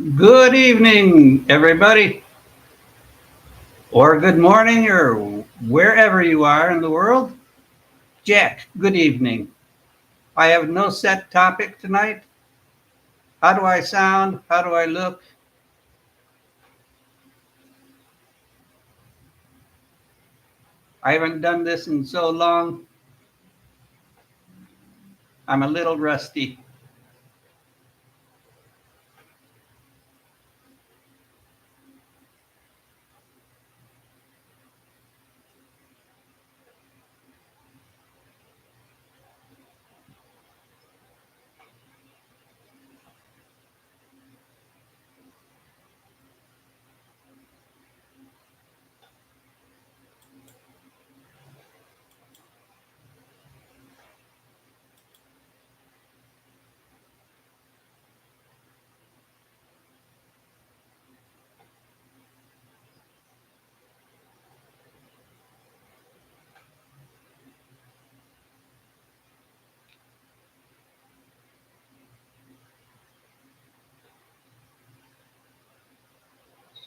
Good evening, everybody, or good morning, or wherever you are in the world. Jack, good evening. I have no set topic tonight. How do I sound? How do I look? I haven't done this in so long. I'm a little rusty.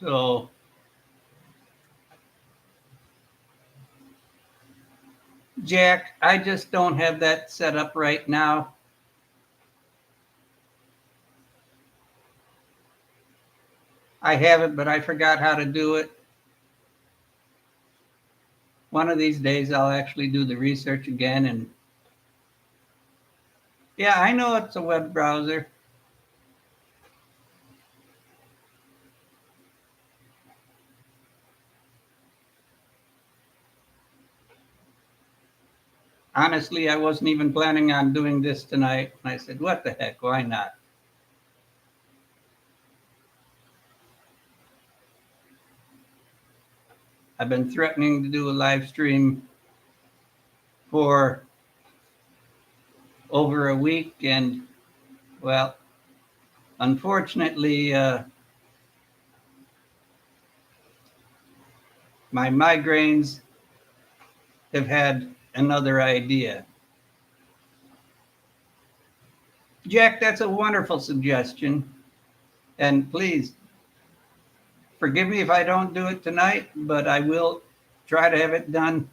So, Jack, I just don't have that set up right now. I have it, but I forgot how to do it. One of these days, I'll actually do the research again. And yeah, I know it's a web browser. Honestly, I wasn't even planning on doing this tonight. And I said, what the heck? Why not? I've been threatening to do a live stream for over a week. And, well, unfortunately, my migraines have had another idea. Jack, that's a wonderful suggestion. And please forgive me if I don't do it tonight, but I will try to have it done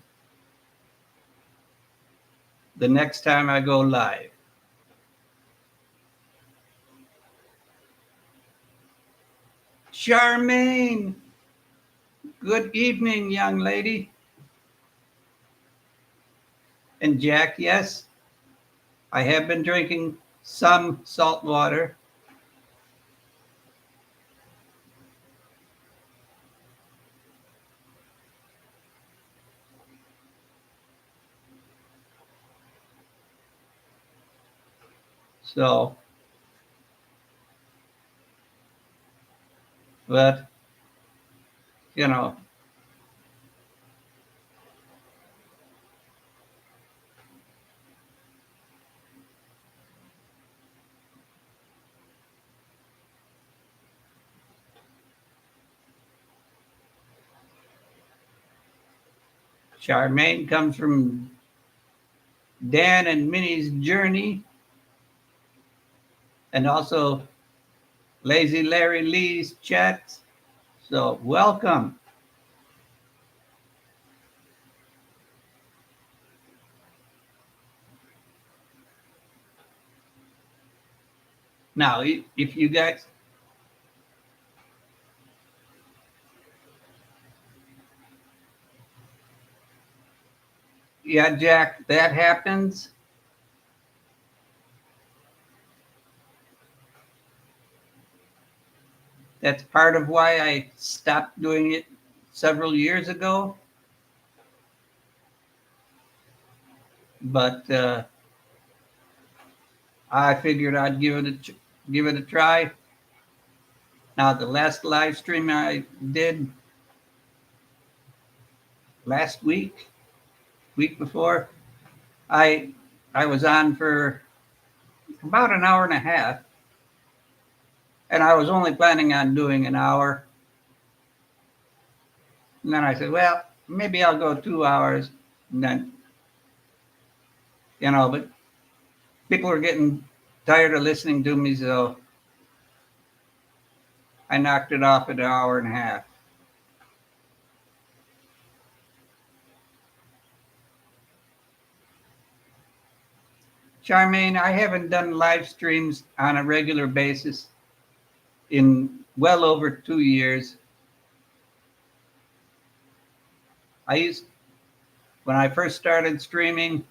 the next time I go live. Charmaine, good evening, young lady. And Jack, yes, I have been drinking some salt water. So, but, you know, Charmaine comes from Dan and Minnie's Journey, and also Lazy Larry Lee's chat. So, welcome. Now, if you guys, yeah, Jack, that happens. That's part of why I stopped doing it several years ago. But I figured I'd give it a try. Now, the last live stream I did last week before, I I was on for about an hour and a half, and I was only planning on doing an hour. And then I said, well, maybe I'll go 2 hours. And then, but people are getting tired of listening to me. So I knocked it off at an hour and a half. Charmaine, I haven't done live streams on a regular basis in well over 2 years. When I first started streaming,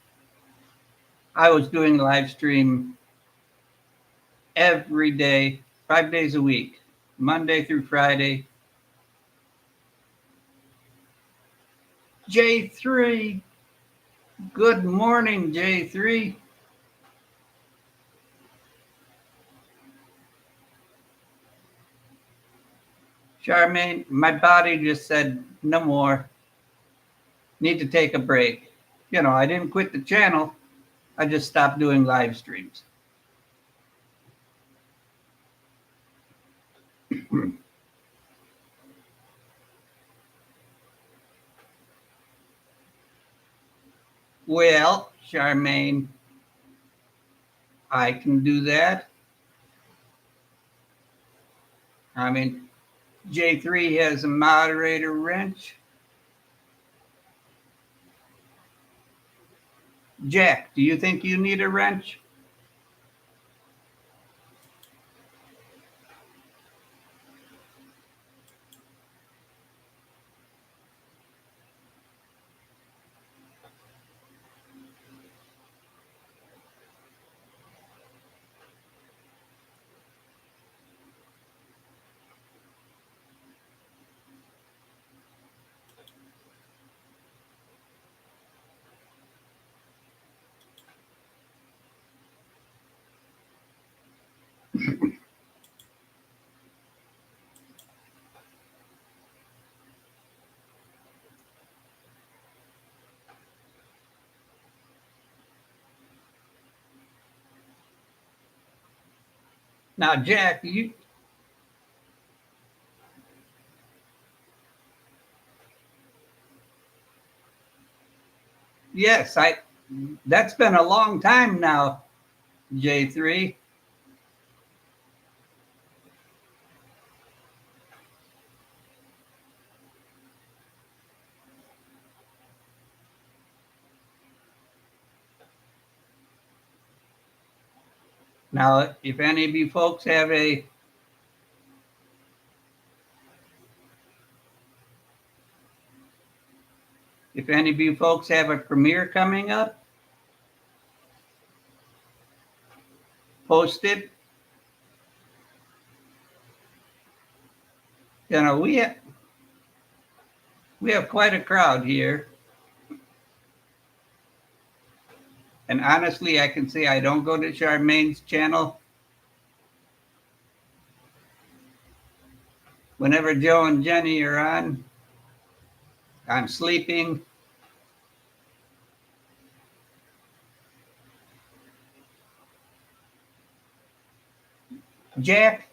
I was doing live stream every day, 5 days a week, Monday through Friday. J3, good morning, J3. Charmaine, my body just said no more. Need to take a break. You know, I didn't quit the channel. I just stopped doing live streams. Well, Charmaine, I can do that. I mean, J3 has a moderator wrench. Jack, do you think you need a wrench? Now, Jack, yes, that's been a long time now, J3. Now, if any of you folks have a premiere coming up, post it. You know, we have quite a crowd here. And honestly, I can say I don't go to Charmaine's channel. Whenever Joe and Jenny are on, I'm sleeping. Jack,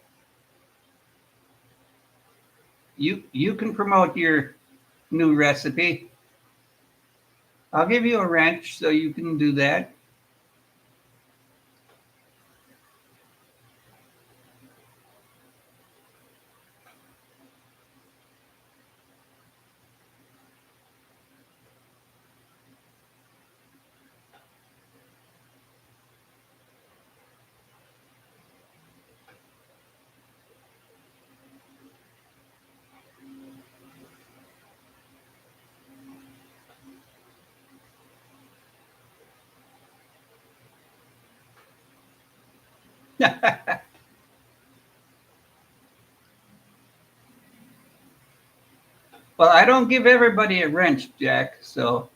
you can promote your new recipe. I'll give you a wrench so you can do that. Well, I don't give everybody a wrench, Jack, so.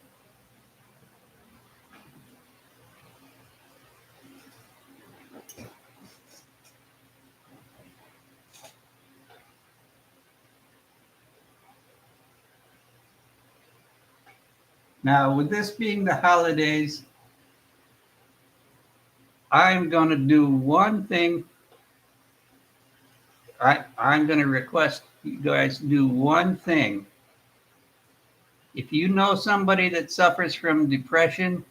Now, with this being the holidays, I'm going to do one thing. I'm going to request you guys do one thing. If you know somebody that suffers from depression,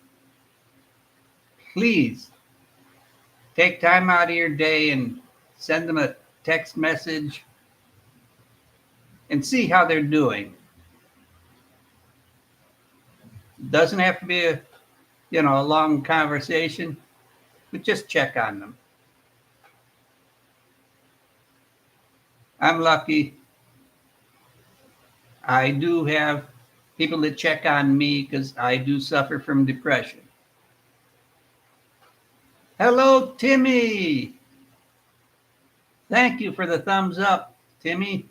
please take time out of your day and send them a text message and see how they're doing. Doesn't have to be a long conversation, but just check on them. I'm lucky. I do have people that check on me because I do suffer from depression. Hello, Timmy. Thank you for the thumbs up, Timmy.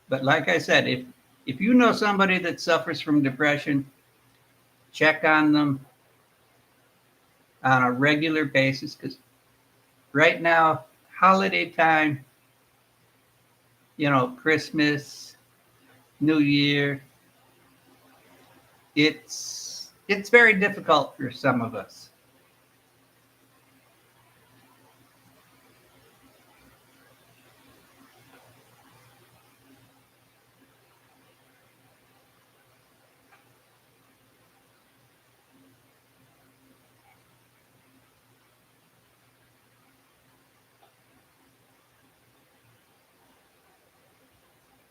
But like I said, if you know somebody that suffers from depression, check on them on a regular basis because right now, holiday time, Christmas, New Year, it's very difficult for some of us.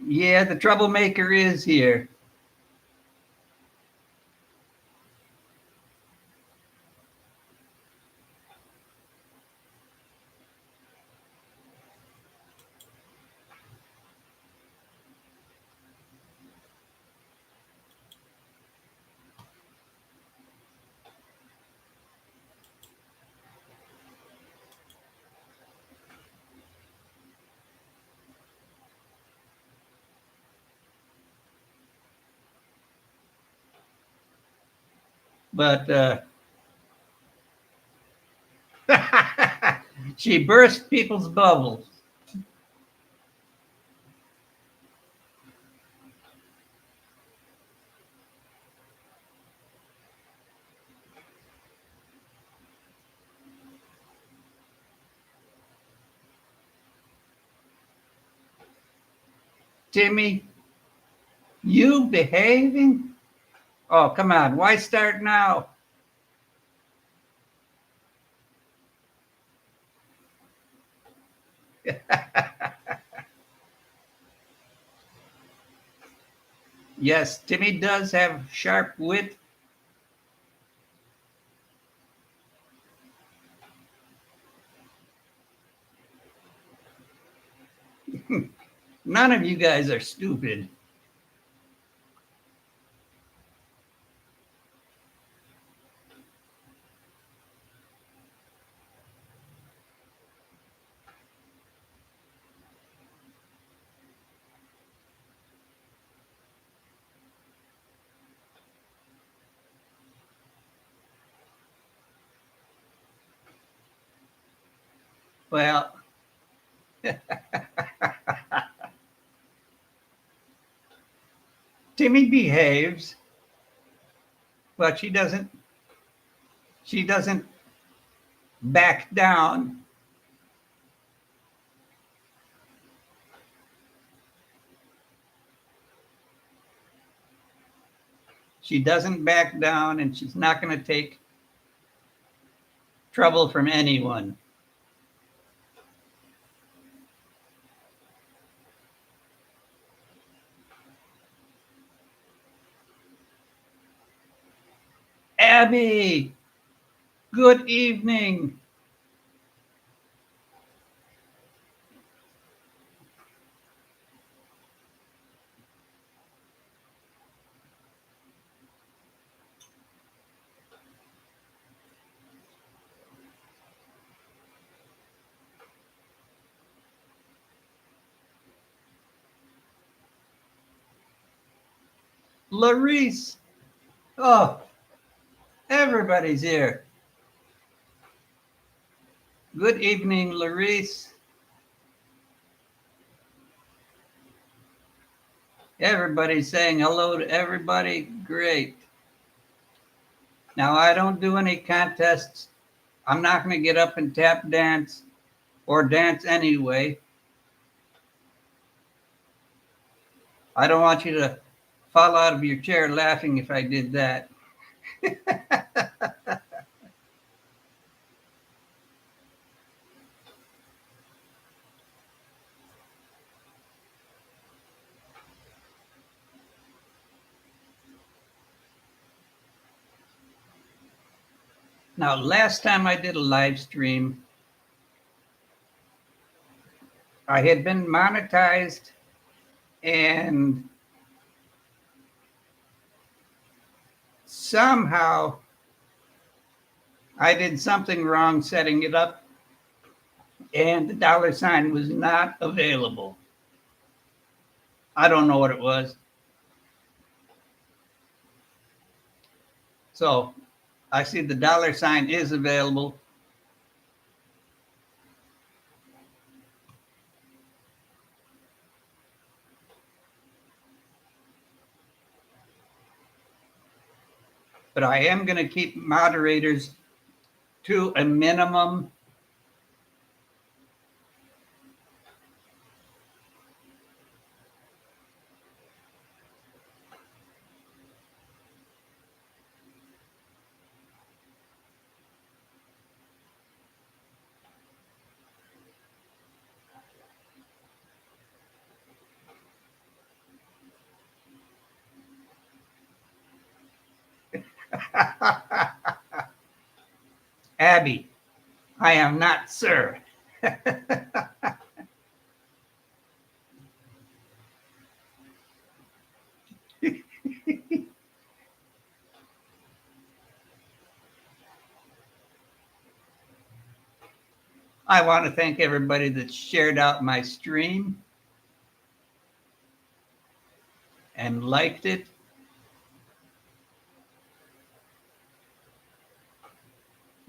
Yeah, the troublemaker is here. But she burst people's bubbles. Timmy, you behaving? Oh, come on. Why start now? Yes, Timmy does have sharp wit. None of you guys are stupid. Well, Timmy behaves, but she doesn't back down. She doesn't back down and she's not going to take trouble from anyone. Abby, good evening. Larice. Oh, everybody's here. Good evening, Larice. Everybody's saying hello to everybody. Great. Now, I don't do any contests. I'm not going to get up and tap dance or dance anyway. I don't want you to fall out of your chair laughing if I did that. Now, last time I did a live stream, I had been monetized and somehow I did something wrong setting it up and the dollar sign was not available. I don't know what it was. So I see the dollar sign is available. But I am going to keep moderators to a minimum. Abby, I am not sir. I want to thank everybody that shared out my stream and liked it.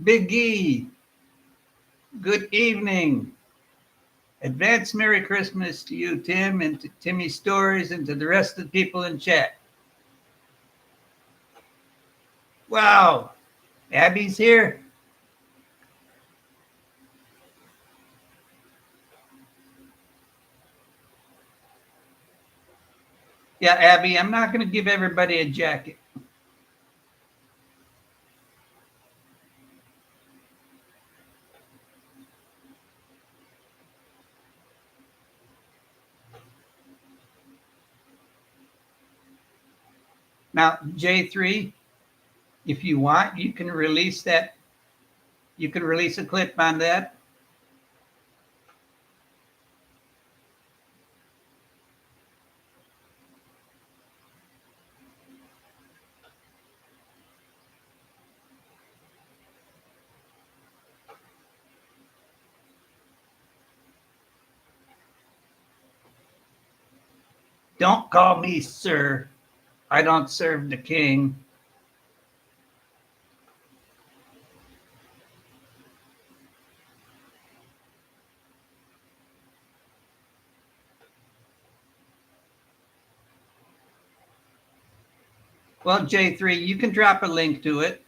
Big E, good evening. Advance Merry Christmas to you, Tim, and to Timmy Stories, and to the rest of the people in chat. Wow, Abby's here. Yeah, Abby, I'm not going to give everybody a jacket. Now, J3, if you want, you can release that. You can release a clip on that. Don't call me sir. I don't serve the king. Well, J3, you can drop a link to it.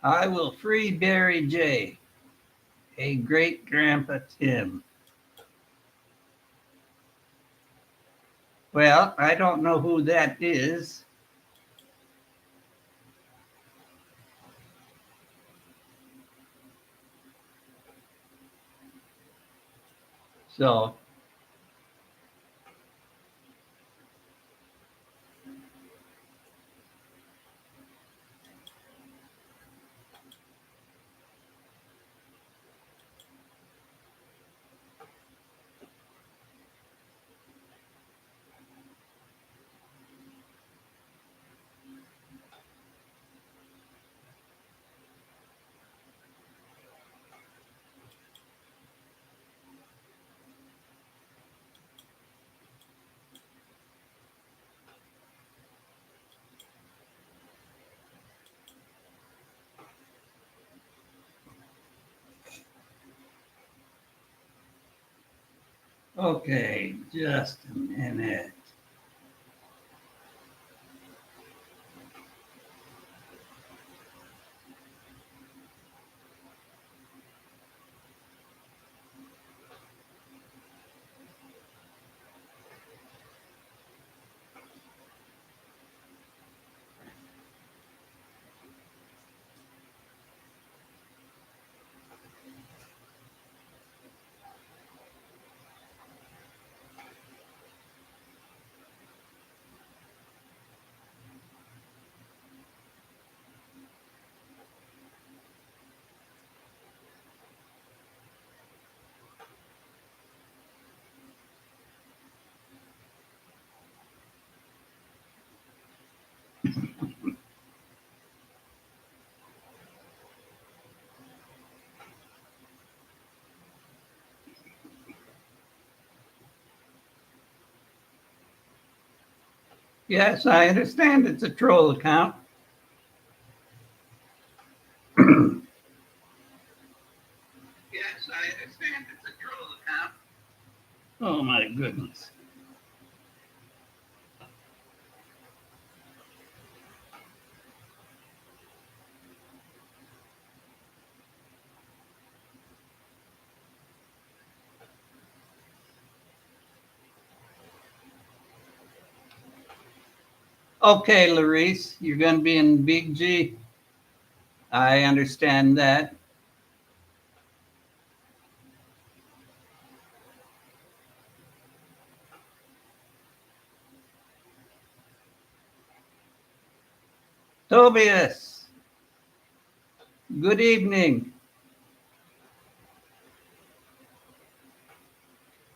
I will free Barry J, a great grandpa Tim. Well, I don't know who that is. So, Okay, just a minute. Yes, I understand it's a troll account. Yes, I understand it's a troll account. Oh my goodness. Okay, Larice, you're going to be in Big G. I understand that. Tobias, good evening.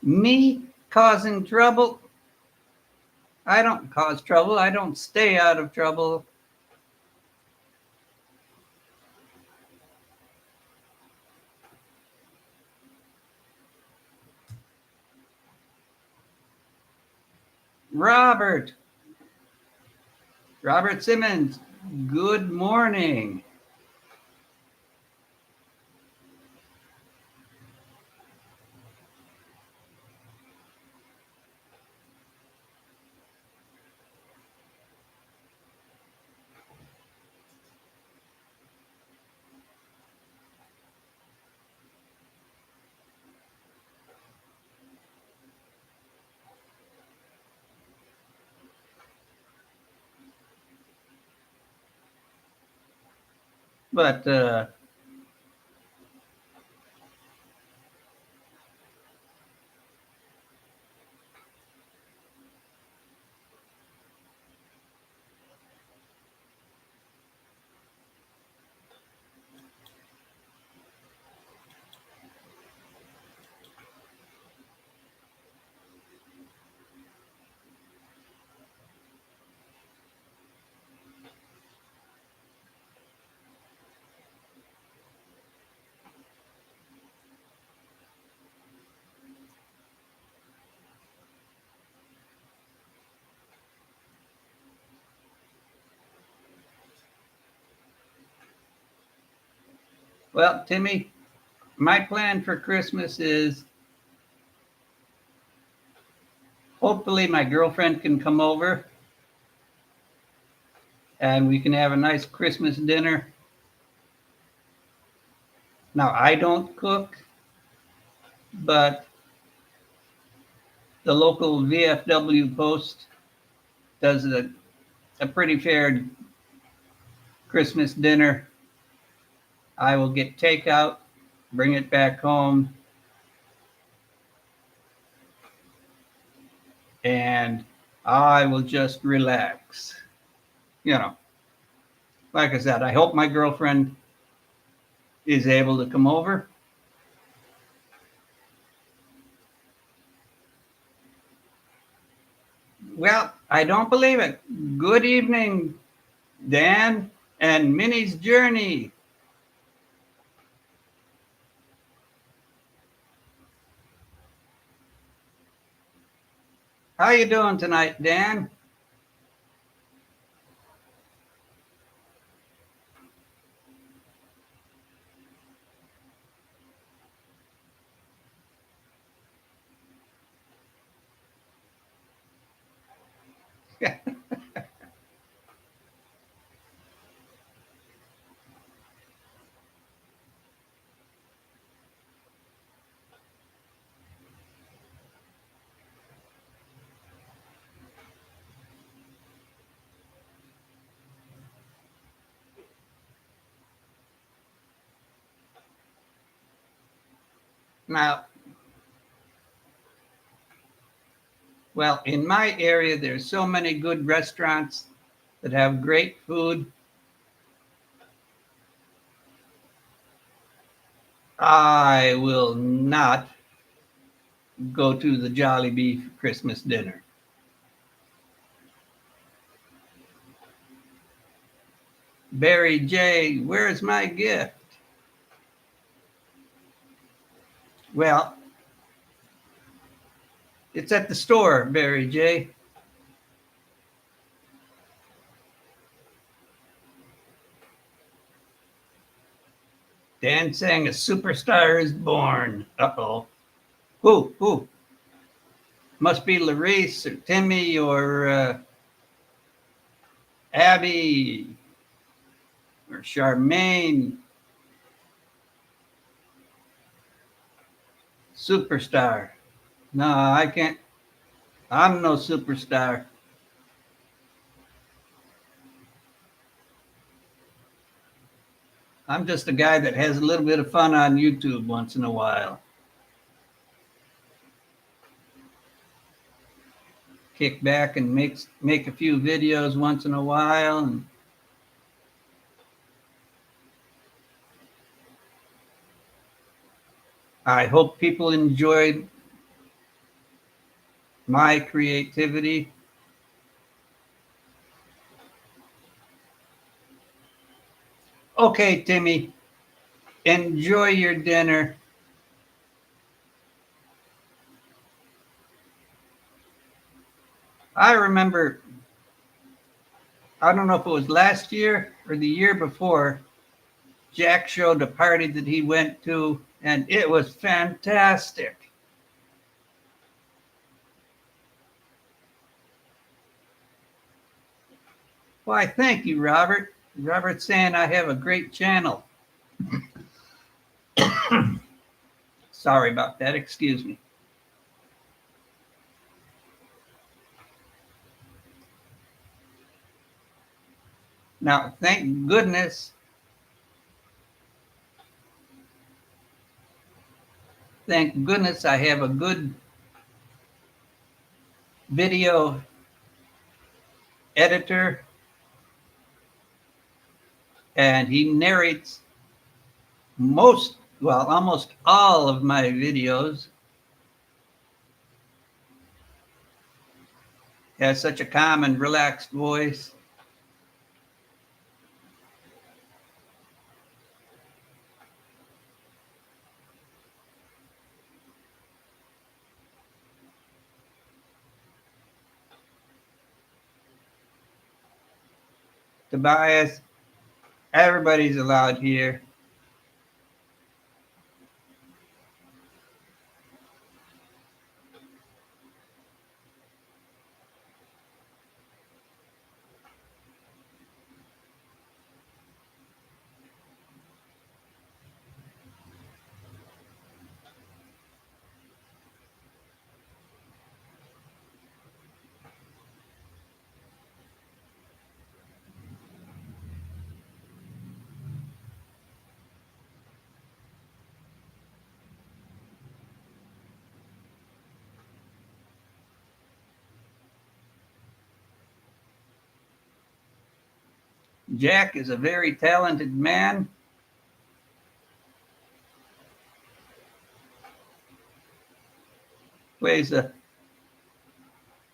Me causing trouble? I don't cause trouble. I don't stay out of trouble. Robert, Robert Simmons, good morning. But well, Timmy, my plan for Christmas is hopefully my girlfriend can come over and we can have a nice Christmas dinner. Now, I don't cook, but the local VFW Post does a pretty fair Christmas dinner. I will get takeout, bring it back home, and I will just relax. You know, like I said, I hope my girlfriend is able to come over. Well, I don't believe it. Good evening, Dan and Minnie's Journey. How you doing tonight, Dan? Now, well, in my area, there's so many good restaurants that have great food. I will not go to the Jollibee for Christmas dinner. Barry J, where's my gift? Well, it's at the store, Barry J. Dan saying a superstar is born. Uh-oh. Who? Must be Larice or Timmy or Abby or Charmaine. Superstar. No, I can't. I'm no superstar. I'm just a guy that has a little bit of fun on YouTube once in a while. Kick back and make a few videos once in a while. And I hope people enjoyed my creativity. Okay, Timmy, enjoy your dinner. I remember, I don't know if it was last year or the year before, Jack showed a party that he went to, and it was fantastic. Why, thank you, Robert. Robert's saying I have a great channel. Sorry about that. Excuse me. Now, thank goodness I have a good video editor, and he narrates almost all of my videos. Has such a calm and relaxed voice. Tobias, everybody's allowed here. Jack is a very talented man. Plays a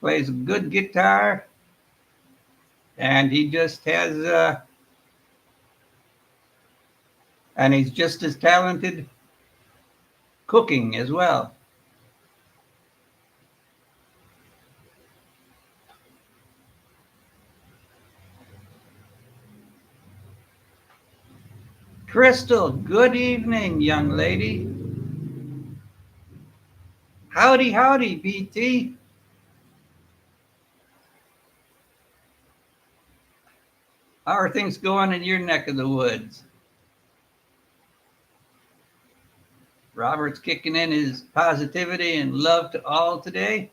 good guitar, and he just has and he's just as talented cooking as well. Crystal, good evening, young lady. Howdy, BT. How are things going in your neck of the woods? Robert's kicking in his positivity and love to all today.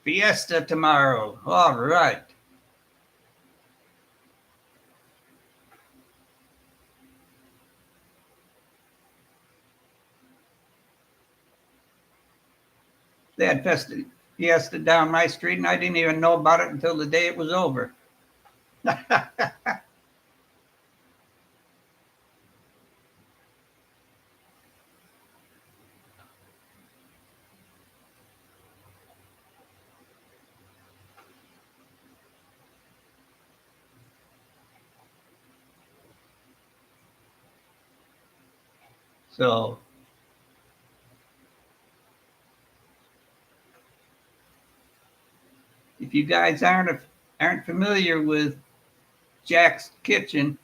Fiesta tomorrow. All right. They had fiesta down my street, and I didn't even know about it until the day it was over. So if you guys aren't familiar with Jack's Kitchen,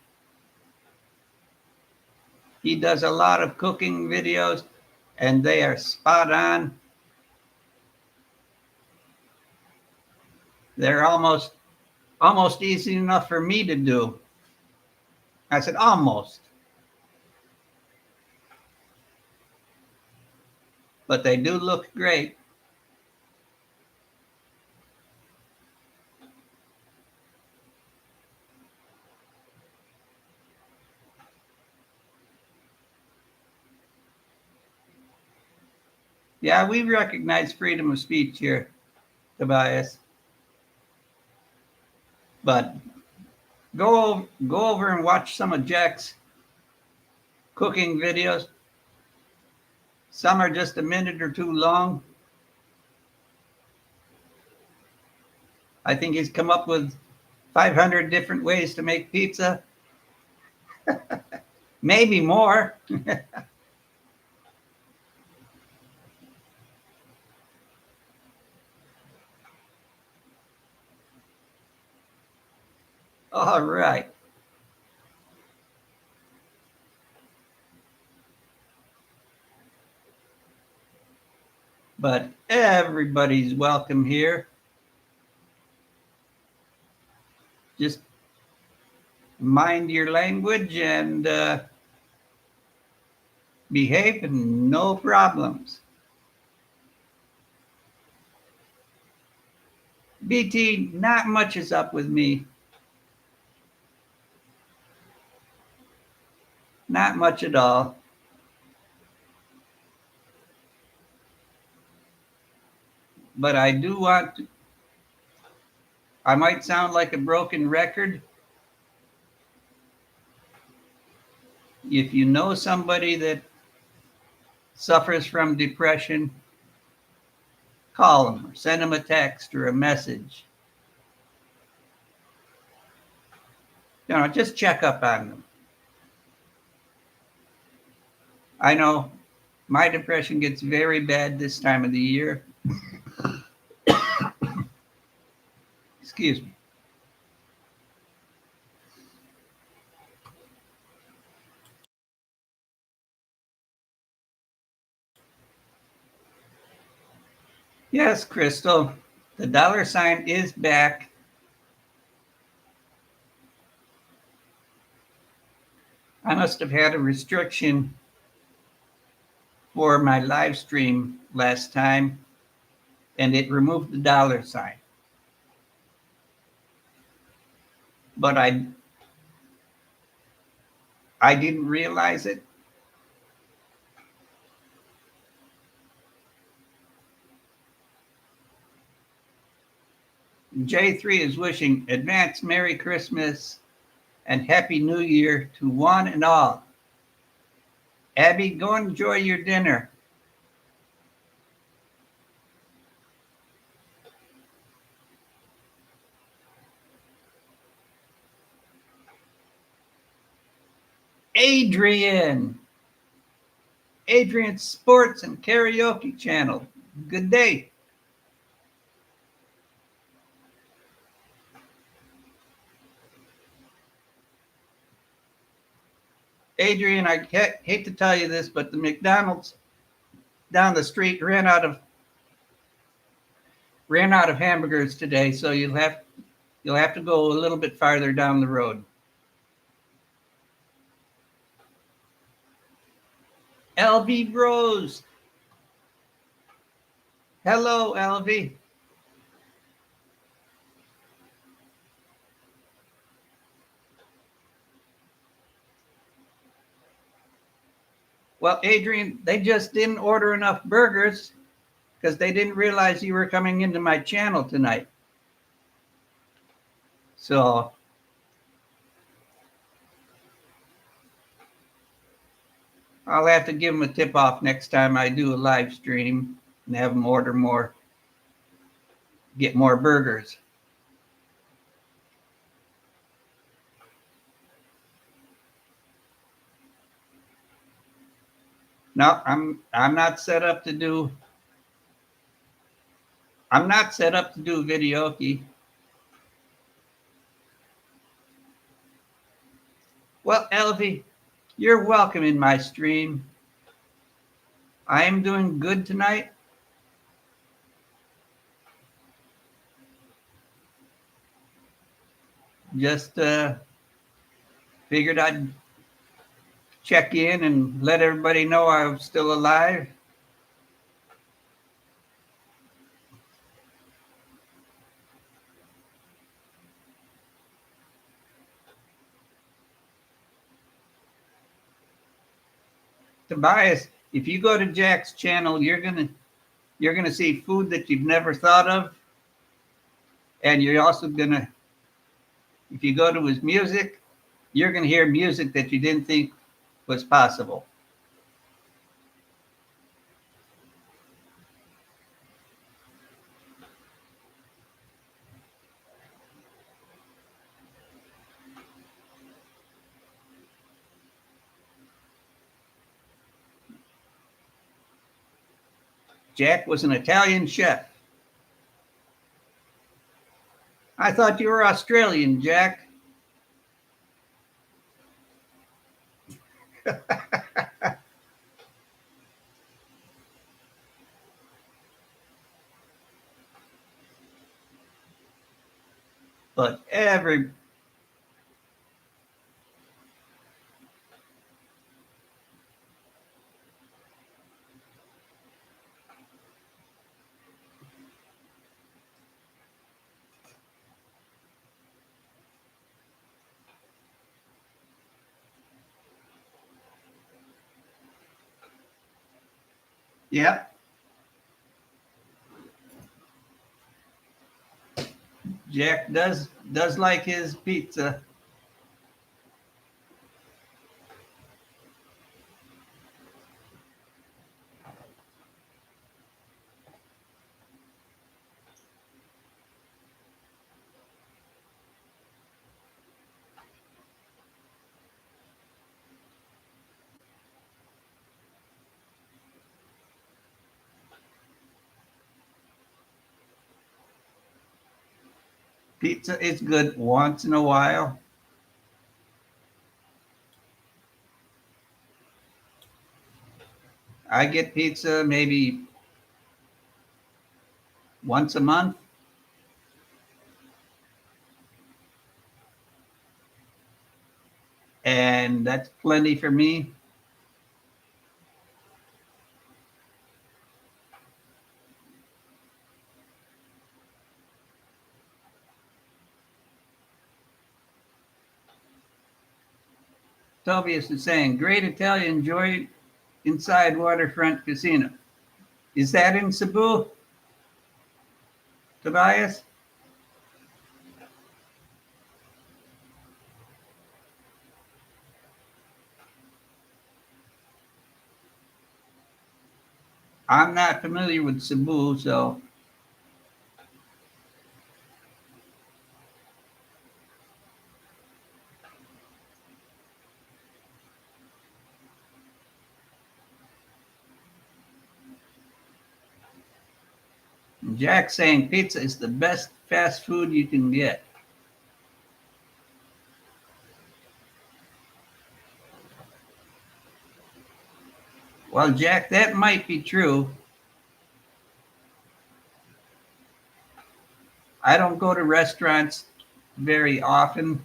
he does a lot of cooking videos, and they are spot on. They're almost easy enough for me to do. I said almost, but they do look great. Yeah, we recognize freedom of speech here, Tobias. But go over and watch some of Jack's cooking videos. Some are just a minute or two long. I think he's come up with 500 different ways to make pizza, maybe more. All right. But everybody's welcome here. Just mind your language and behave, and no problems. BT, not much is up with me. Not much at all. But I do want to, I might sound like a broken record. If you know somebody that suffers from depression, call them or send them a text or a message. Just check up on them. I know my depression gets very bad this time of the year. Excuse me. Yes, Crystal, the dollar sign is back. I must have had a restriction for my live stream last time, and it removed the dollar sign. But I didn't realize it. J3 is wishing advance Merry Christmas and Happy New Year to one and all. Abby, go enjoy your dinner. Adrian's Sports and Karaoke Channel. Good day. Adrian, I hate to tell you this, but the McDonald's down the street ran out of hamburgers today, so you'll have to go a little bit farther down the road. LV Bros. Hello, LV. Well, Adrian, they just didn't order enough burgers because they didn't realize you were coming into my channel tonight. So I'll have to give them a tip off next time I do a live stream and have them order more, get more burgers. No, I'm not set up to do videoke. Well, Elvie, you're welcome in my stream. I am doing good tonight. Just figured I'd check in and let everybody know I'm still alive. Tobias, if you go to Jack's channel, you're gonna see food that you've never thought of, and you're also gonna, if you go to his music, you're gonna hear music that you didn't think was possible. Jack was an Italian chef. I thought you were Australian, Jack. But yeah, Jack does like his pizza. Pizza is good once in a while. I get pizza maybe once a month. And that's plenty for me. Tobias is saying, great Italian joint inside Waterfront Casino. Is that in Cebu, Tobias? I'm not familiar with Cebu, so Jack's saying pizza is the best fast food you can get. Well, Jack, that might be true. I don't go to restaurants very often,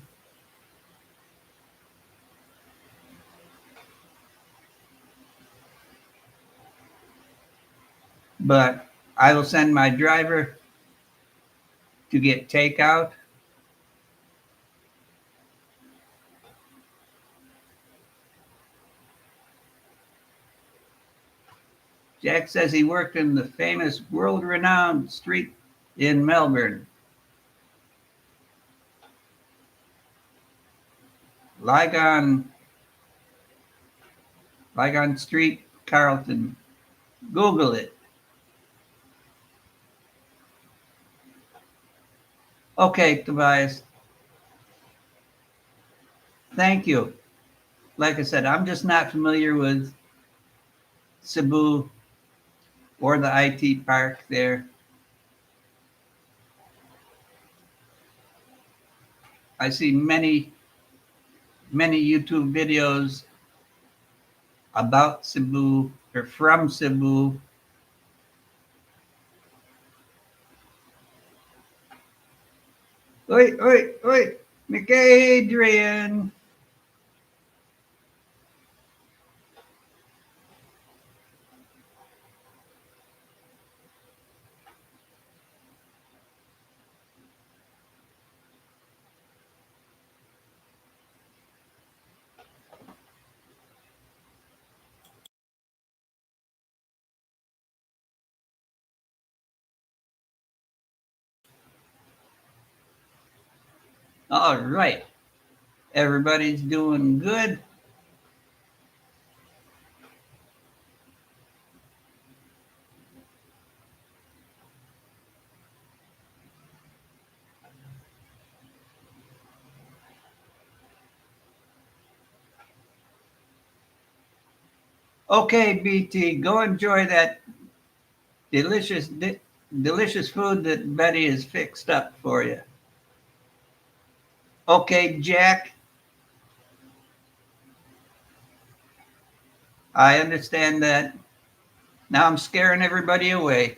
but I will send my driver to get takeout. Jack says he worked in the famous world renowned street in Melbourne, Lygon, Lygon Street, Carlton. Google it. Okay, Tobias, thank you. Like I said, I'm just not familiar with Cebu or the IT park there. I see many YouTube videos about Cebu or from Cebu. Oi, oi, oi, McAdrian. All right, everybody's doing good. Okay, BT, go enjoy that delicious, delicious food that Betty has fixed up for you. Okay, Jack, I understand that. Now I'm scaring everybody away.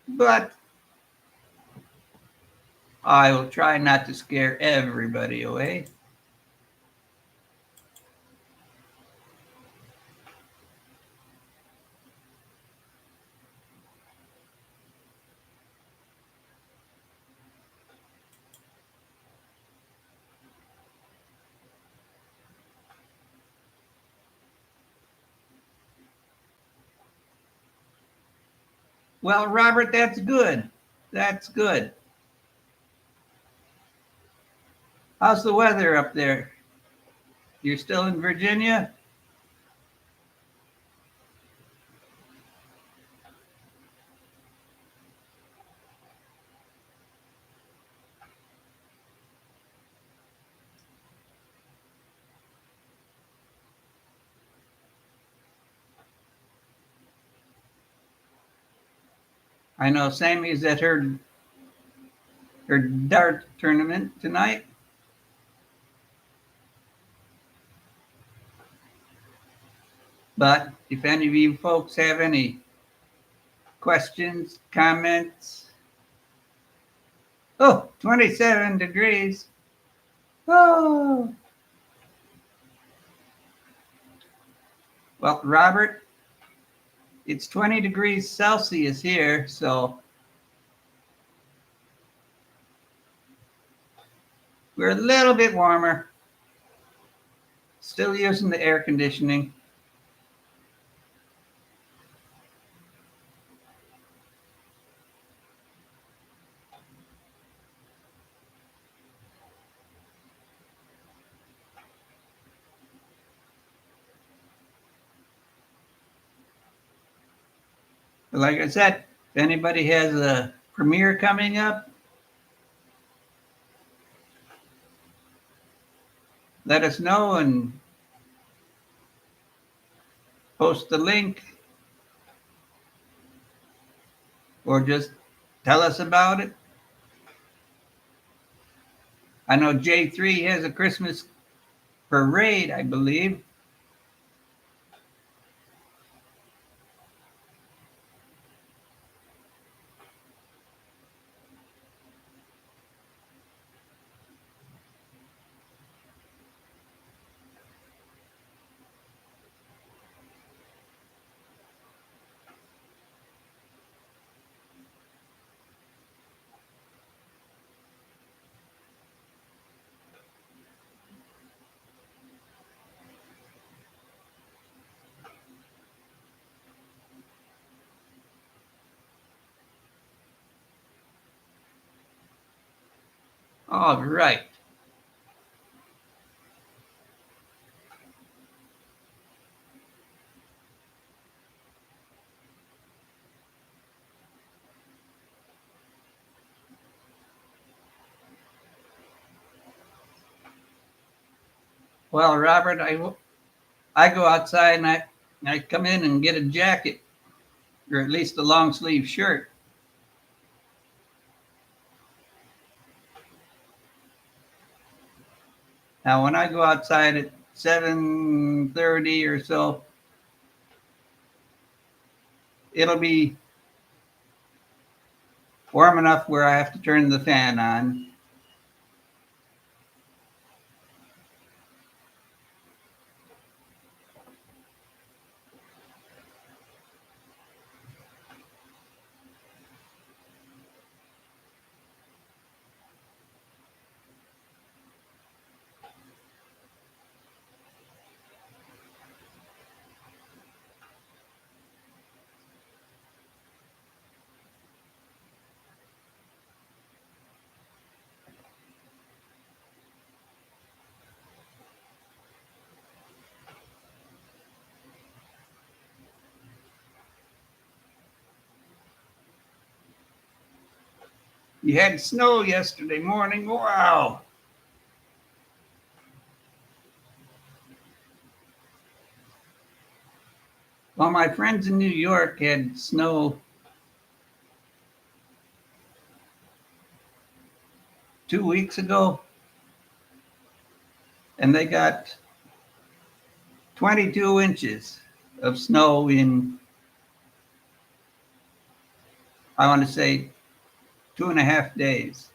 But I will try not to scare everybody away. Well, Robert, that's good. That's good. How's the weather up there? You're still in Virginia? I know Sammy's at her dart tournament tonight. But if any of you folks have any questions, comments, oh, 27 degrees. Oh, well, Robert, it's 20 degrees Celsius here, so we're a little bit warmer. Still using the air conditioning. But like I said, if anybody has a premiere coming up, let us know and post the link or just tell us about it. I know J3 has a Christmas parade, I believe. All right. Well, Robert, I go outside and I come in and get a jacket or at least a long sleeve shirt. Now, when I go outside at 7:30 or so, it'll be warm enough where I have to turn the fan on. You had snow yesterday morning. Wow. Well, my friends in New York had snow 2 weeks ago, and they got 22 inches of snow in, I want to say, 2.5 days.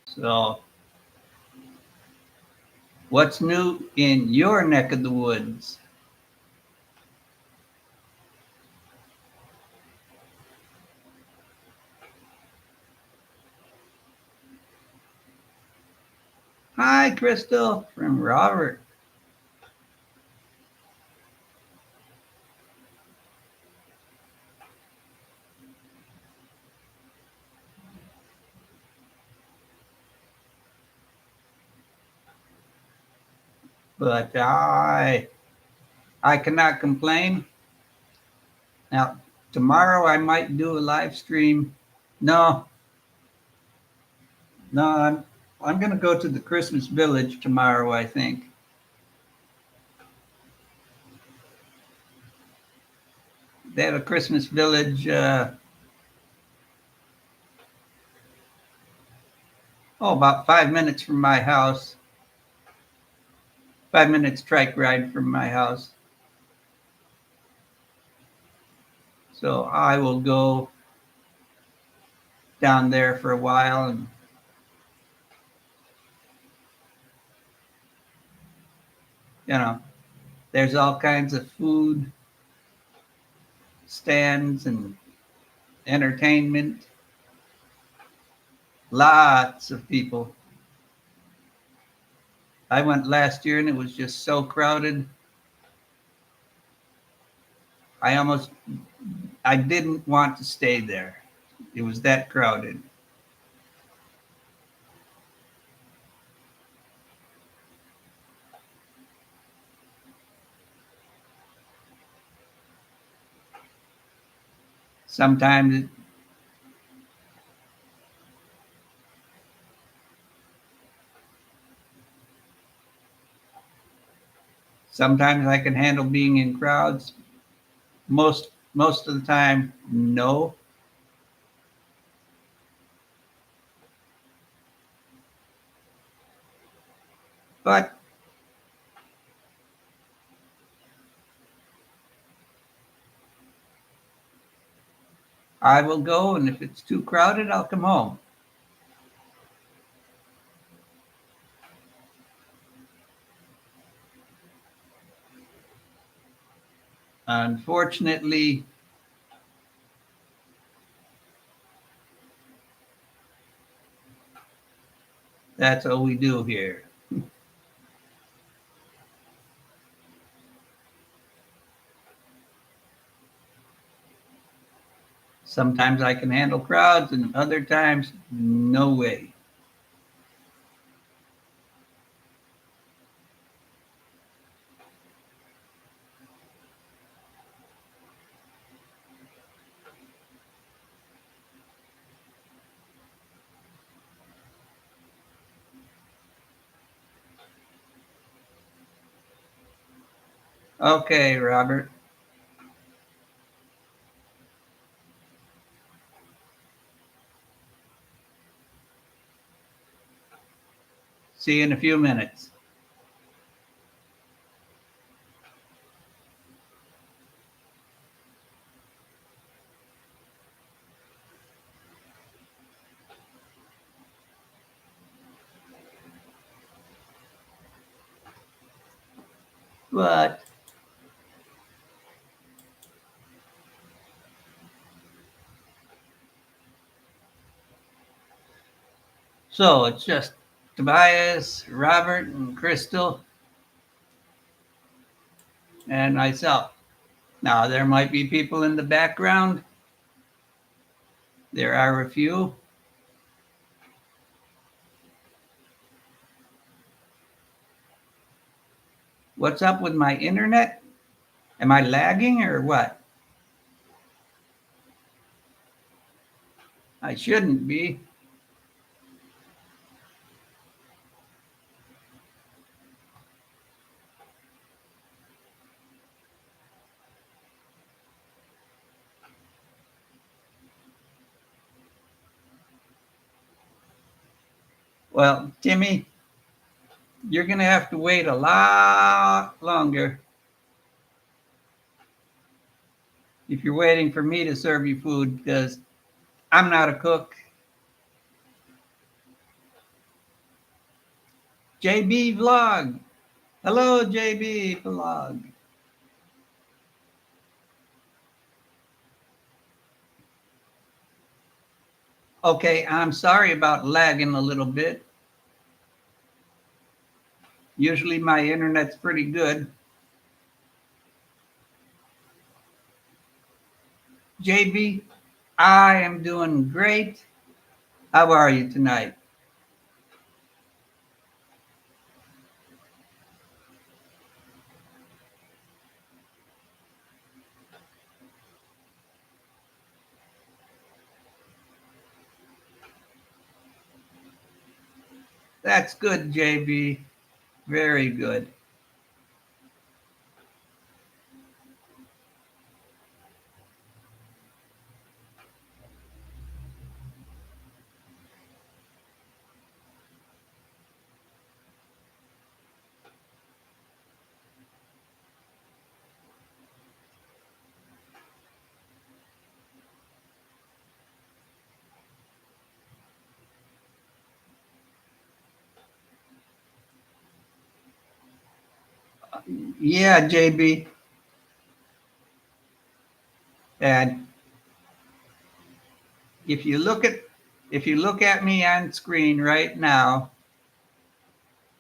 So, what's new in your neck of the woods? Hi, Crystal from Robert. But I cannot complain. Now, tomorrow I might do a live stream. No, no, I'm going to go to the Christmas Village tomorrow, I think. They have a Christmas Village, about 5 minutes from my house. 5 minutes trike ride from my house. So I will go down there for a while and you know, there's all kinds of food stands and entertainment. Lots of people. I went last year and it was just so crowded. I almost I didn't want to stay there. It was that crowded. Sometimes Sometimes I can handle being in crowds. Most of the time, no. But I will go, and if it's too crowded, I'll come home. Unfortunately, that's all we do here. Sometimes I can handle crowds, and other times, no way. Okay, Robert. See you in a few minutes. But so it's just Tobias, Robert, and Crystal, and myself. Now, there might be people in the background. There are a few. What's up with my internet? Am I lagging or what? I shouldn't be. Well, Timmy, you're going to have to wait a lot longer if you're waiting for me to serve you food because I'm not a cook. JB Vlog. Hello, JB Vlog. Okay, I'm sorry about lagging a little bit. Usually my internet's pretty good. JB, I am doing great. How are you tonight? That's good, JB. Very good. Yeah, JB. And if you look at if you look at me on screen right now,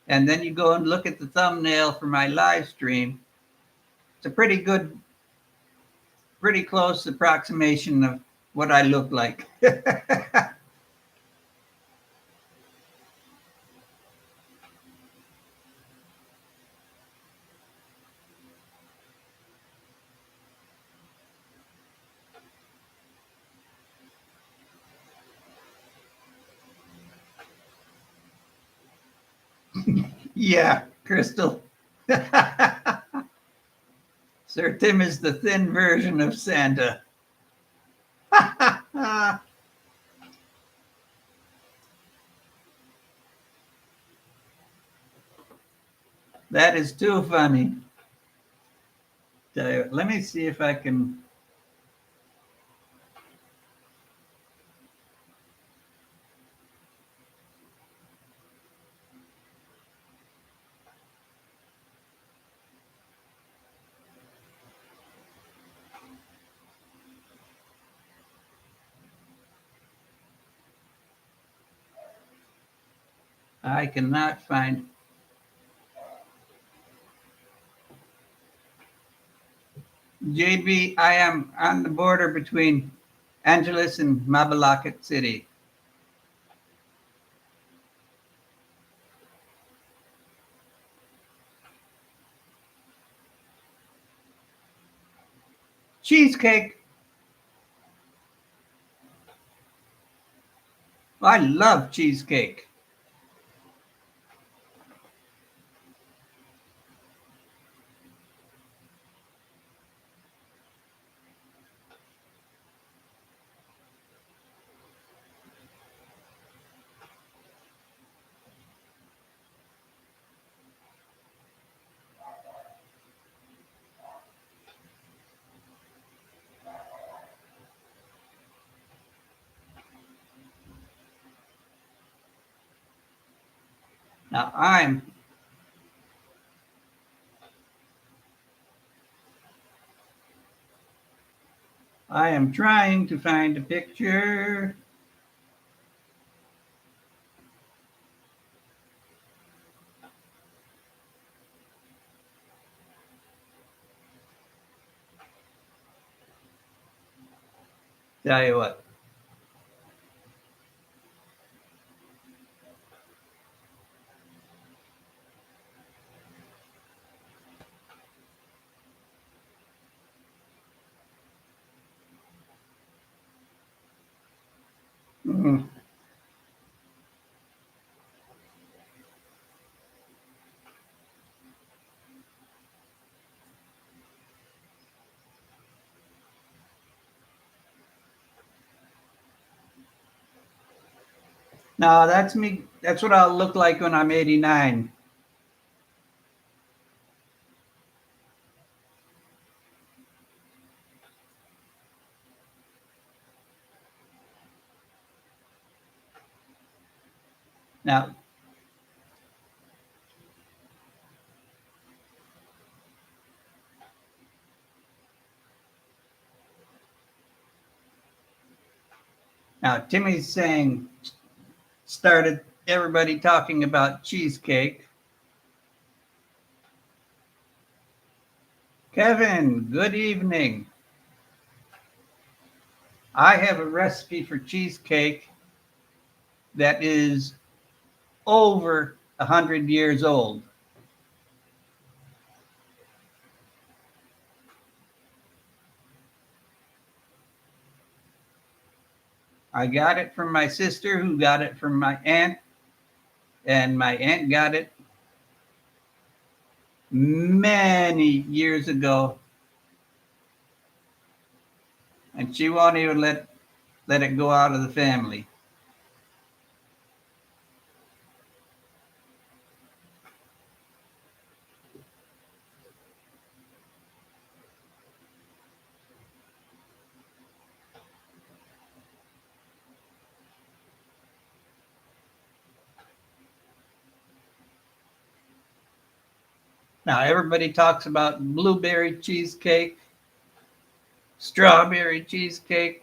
and then you go and look at the thumbnail for my live stream, it's a pretty good, pretty close approximation of what I look like. Yeah, Crystal. Sir Tim is the thin version of Santa. That is too funny. Let me see if I can. I cannot find. JB, I am on the border between Angeles and Mabalacat City. Cheesecake. I love cheesecake. Now I am trying to find a picture. Tell you what. Mm. No, that's me. That's what I'll look like when I'm 89. Now, now Timmy's saying started everybody talking about cheesecake. Kevin, good evening. I have a recipe for cheesecake that is over 100 years old. I got it from my sister, who got it from my aunt, and my aunt got it many years ago, and she won't even let it go out of the family. Now everybody talks about blueberry cheesecake, strawberry cheesecake.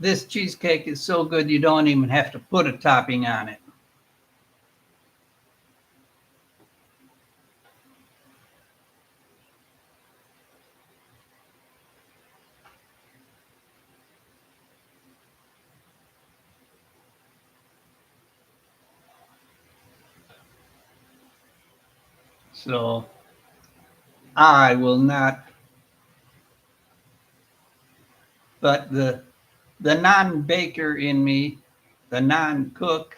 This cheesecake is so good you don't even have to put a topping on it. So I will not, but the non-baker in me, the non-cook,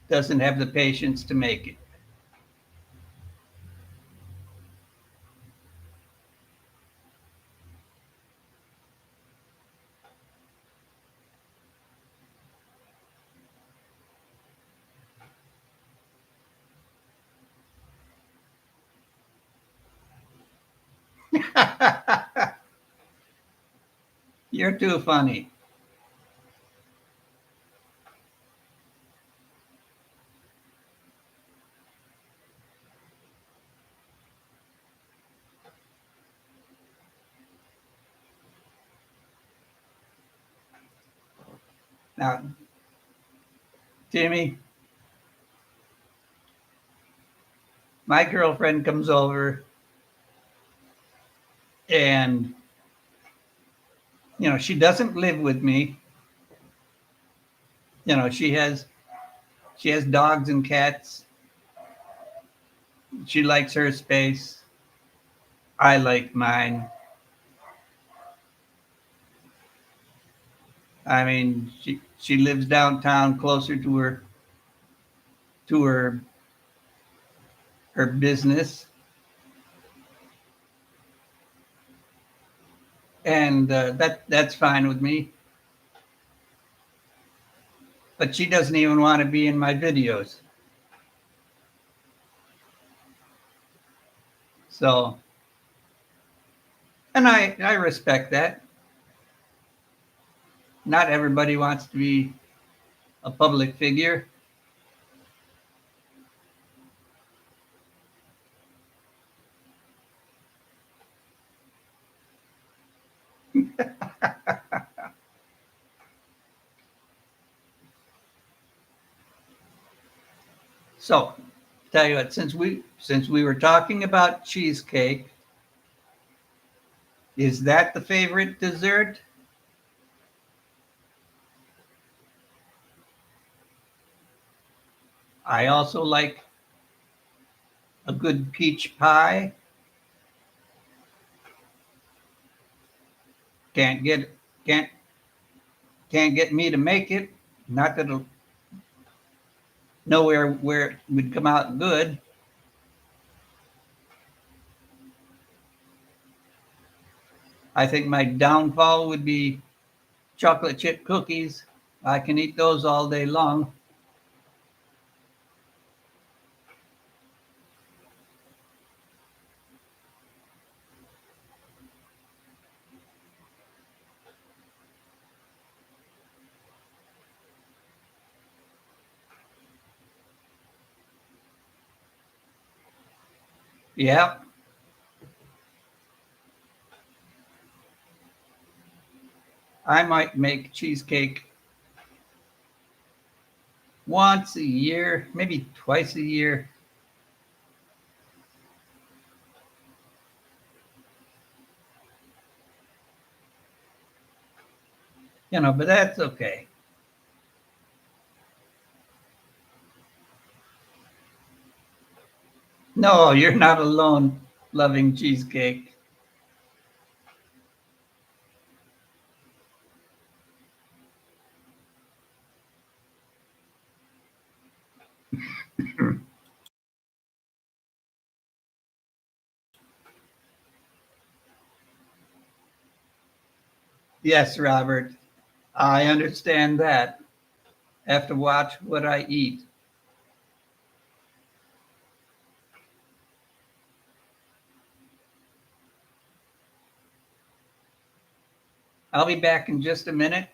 doesn't have the patience to make it. You're too funny. Now, Timmy, my girlfriend comes over and, she doesn't live with me. She has dogs and cats. She likes her space. I like mine. I mean, she lives downtown closer to her business, and that's fine with me. But she doesn't even want to be in my videos. So, and I respect that. Not everybody wants to be a public figure. So, tell you what, since we were talking about cheesecake, is that the favorite dessert? I also like a good peach pie. Can't get can't can't get me to make it. Not that it'll nowhere where it would come out good. I think my downfall would be chocolate chip cookies. I can eat those all day long. Yeah, I might make cheesecake once a year, maybe twice a year. But that's okay. No, you're not alone loving cheesecake. Yes, Robert, I understand that. Have to watch what I eat. I'll be back in just a minute.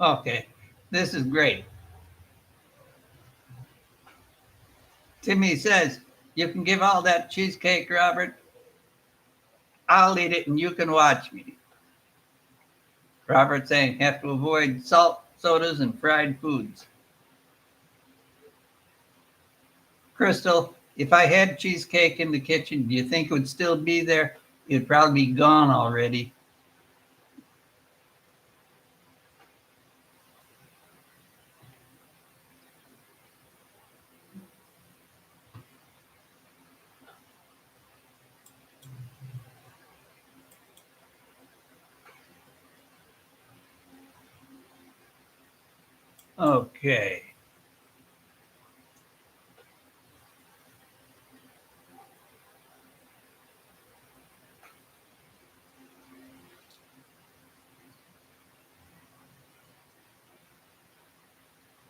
Okay, this is great. Timmy says, you can give all that cheesecake, Robert. I'll eat it and you can watch me. Robert saying, have to avoid salt, sodas, and fried foods. Crystal, if I had cheesecake in the kitchen, do you think it would still be there? It'd probably be gone already. Okay.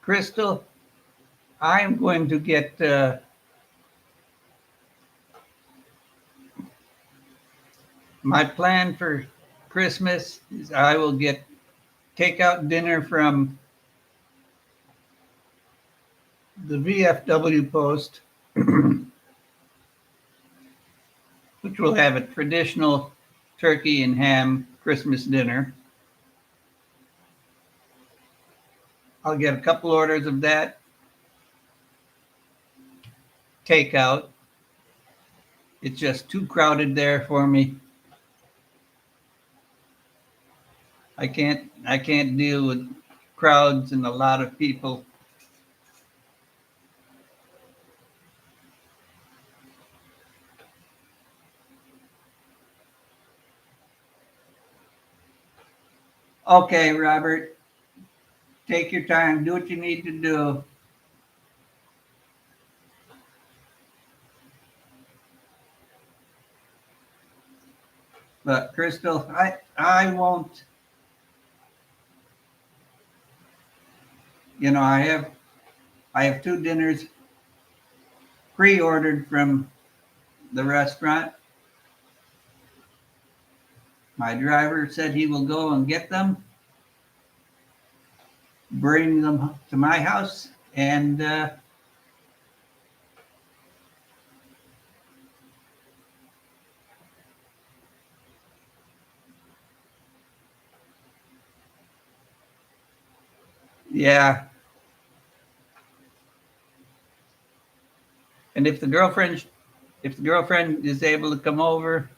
Crystal, I'm going to get my plan for Christmas is I will get takeout dinner from the VFW Post, which will have a traditional turkey and ham Christmas dinner. I'll get a couple orders of that takeout. It's just too crowded there for me. I can't deal with crowds and a lot of people. Okay, Robert, take your time, do what you need to do. But Crystal, I won't. I have two dinners pre-ordered from the restaurant. My driver said he will go and get them, bring them to my house, and yeah. And if the girlfriend is able to come over,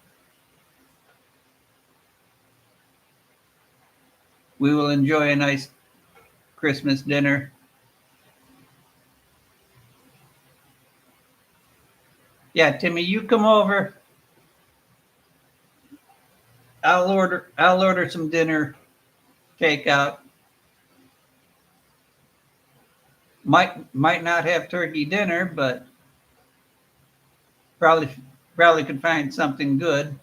we will enjoy a nice Christmas dinner. Yeah, Timmy, you come over. I'll order some dinner takeout. Might not have turkey dinner, but probably probably could find something good.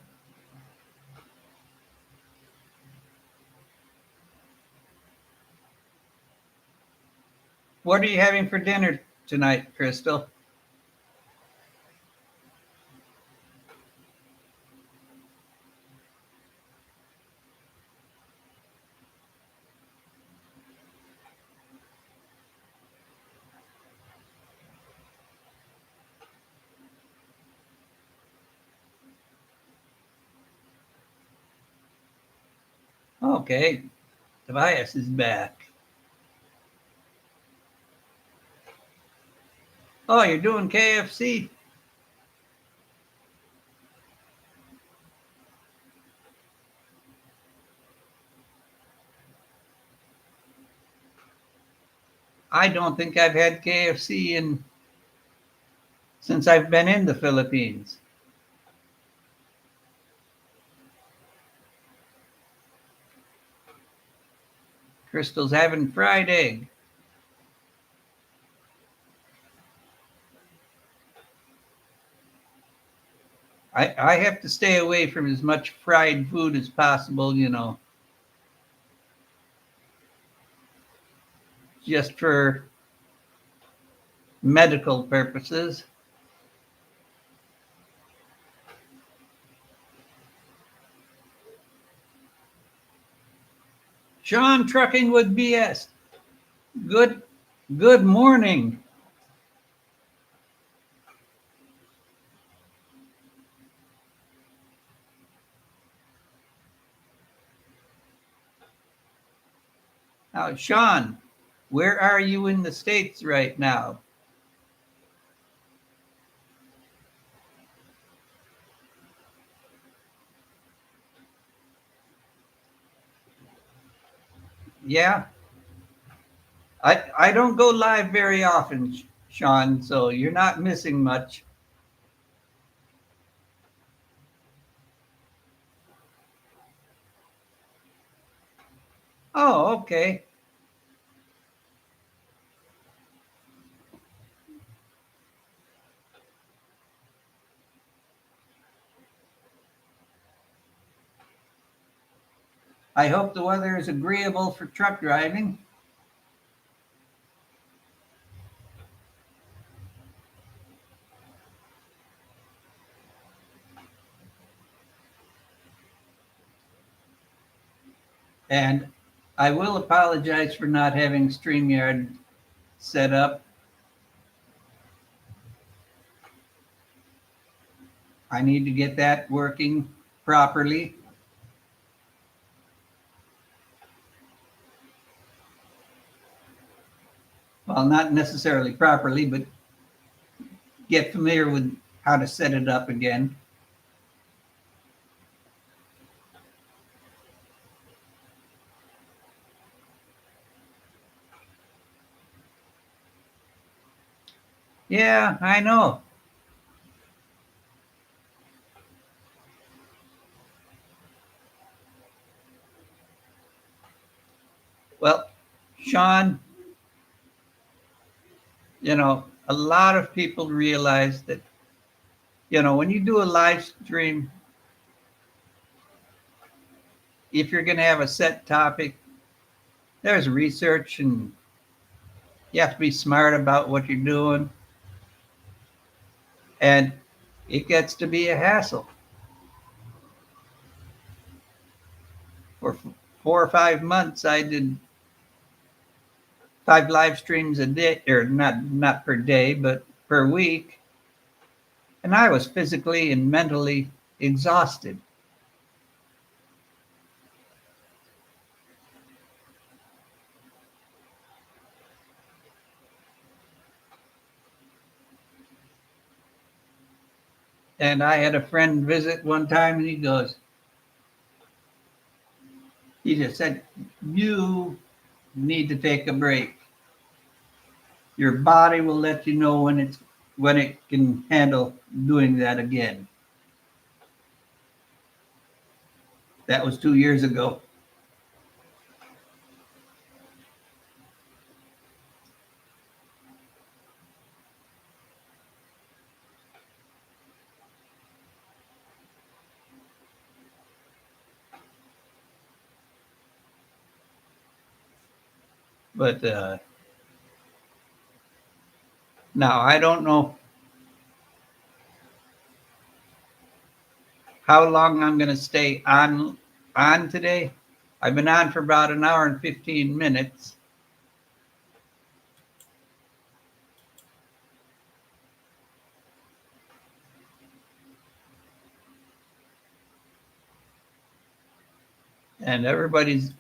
What are you having for dinner tonight, Crystal? Okay, Tobias is back. Oh, you're doing KFC? I don't think I've had KFC in since I've been in the Philippines. Crystal's having fried egg. I have to stay away from as much fried food as possible, just for medical purposes. Sean Trucking with BS. Good good morning. Now, Sean, where are you in the States right now? Yeah, I don't go live very often, Sean, so you're not missing much. Oh, okay. I hope the weather is agreeable for truck driving. And I will apologize for not having StreamYard set up. I need to get that working properly. Well, not necessarily properly, but get familiar with how to set it up again. Yeah, I know. Well, Sean, a lot of people realize that, when you do a live stream, if you're going to have a set topic, there's research and you have to be smart about what you're doing. And it gets to be a hassle. For 4 or 5 months, I did 5 live streams a day, or not per day, but per week. And I was physically and mentally exhausted. And I had a friend visit one time and he just said, you need to take a break. Your body will let you know when it can handle doing that again. That was 2 years ago. But now I don't know how long I'm going to stay on today. I've been on for about an hour and 15 minutes. And everybody's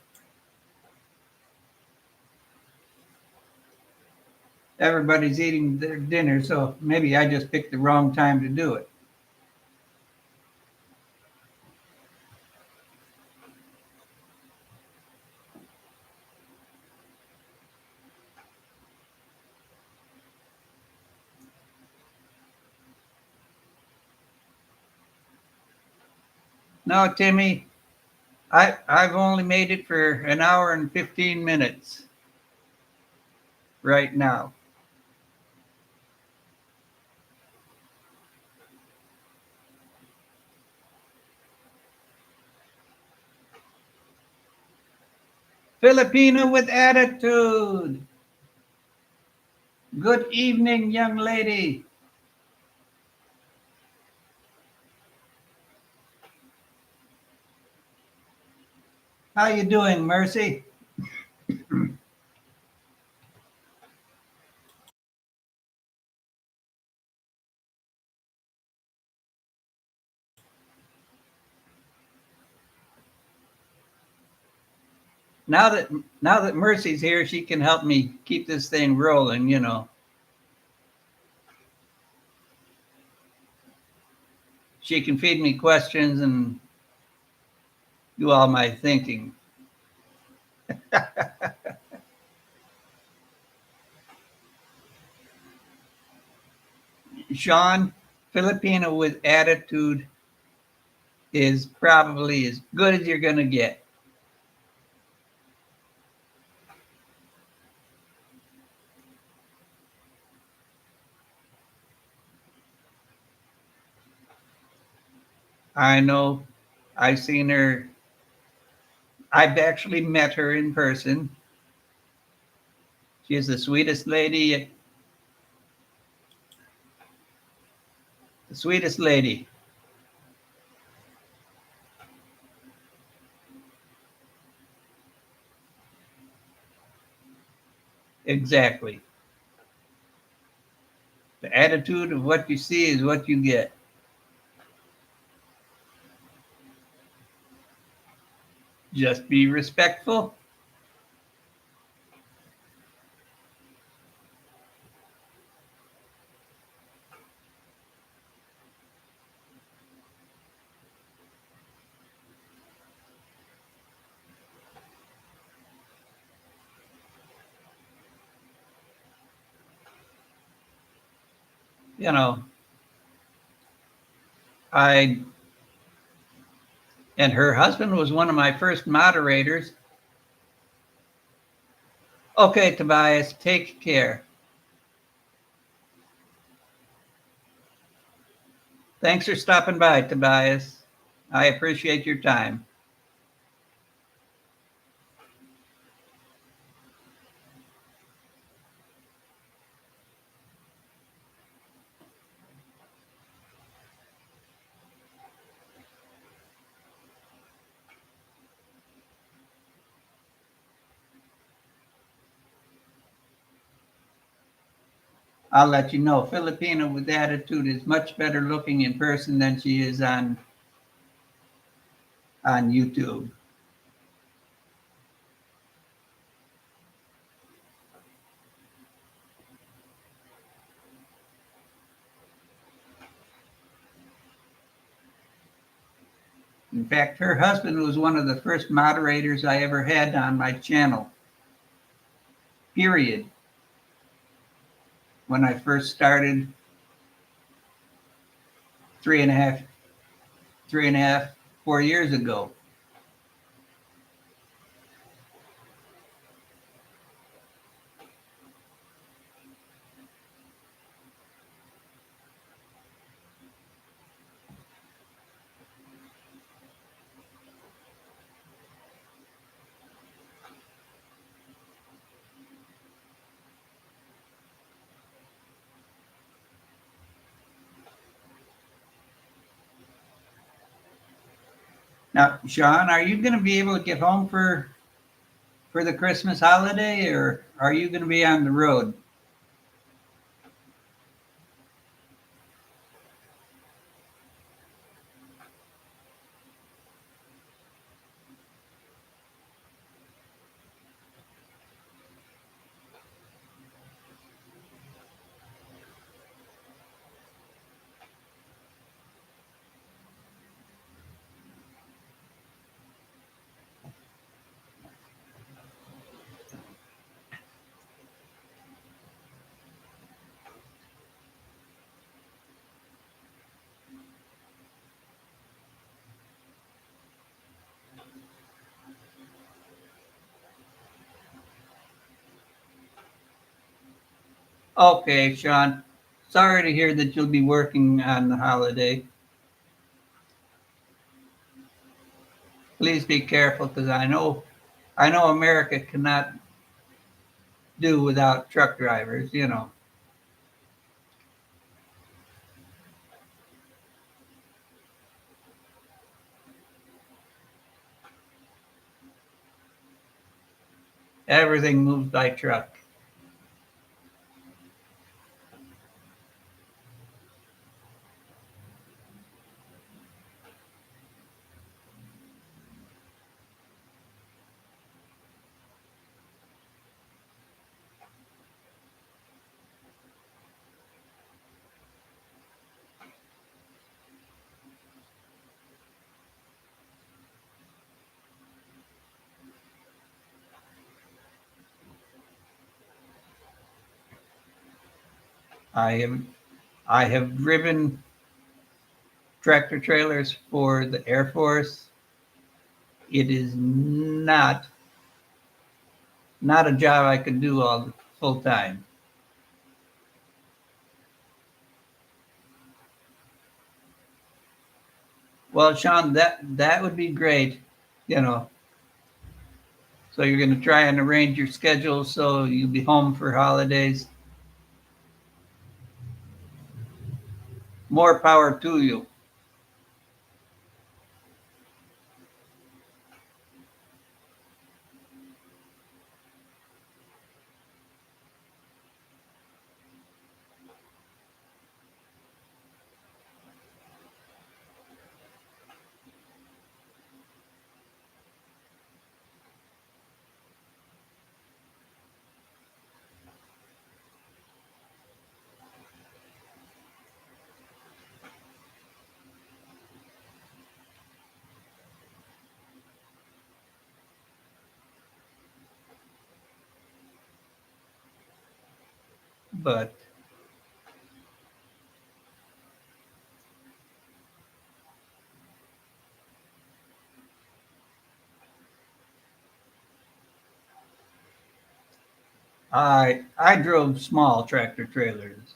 eating their dinner, so maybe I just picked the wrong time to do it. No, Timmy, I've only made it for an hour and 15 minutes right now. Filipino with attitude. Good evening, young lady. How you doing, Mercy? Now that now that Mercy's here, she can help me keep this thing rolling, you know. She can feed me questions and do all my thinking. Sean, Filipino with attitude is probably as good as you're going to get. I know. I've seen her. I've actually met her in person. She is the sweetest lady. The sweetest lady. Exactly. The attitude of what you see is what you get. Just be respectful. You know, I and her husband was one of my first moderators. Okay, Tobias, take care. Thanks for stopping by, Tobias. I appreciate your time. I'll let you know. Filipina with attitude is much better looking in person than she is on YouTube. In fact, her husband was one of the first moderators I ever had on my channel. Period. When I first started 3 and a half, 3.5, 4 years ago. Now, Sean, are you going to be able to get home for the Christmas holiday, or are you going to be on the road? Okay, Sean. Sorry to hear that you'll be working on the holiday. Please be careful because I know America cannot do without truck drivers, you know. Everything moves by truck. I have I have driven tractor trailers for the Air Force. It is not a job I could do all full time. Well, Sean, that would be great. You know, so you're going to try and arrange your schedule so you'll be home for holidays. More power to you. But I drove small tractor trailers.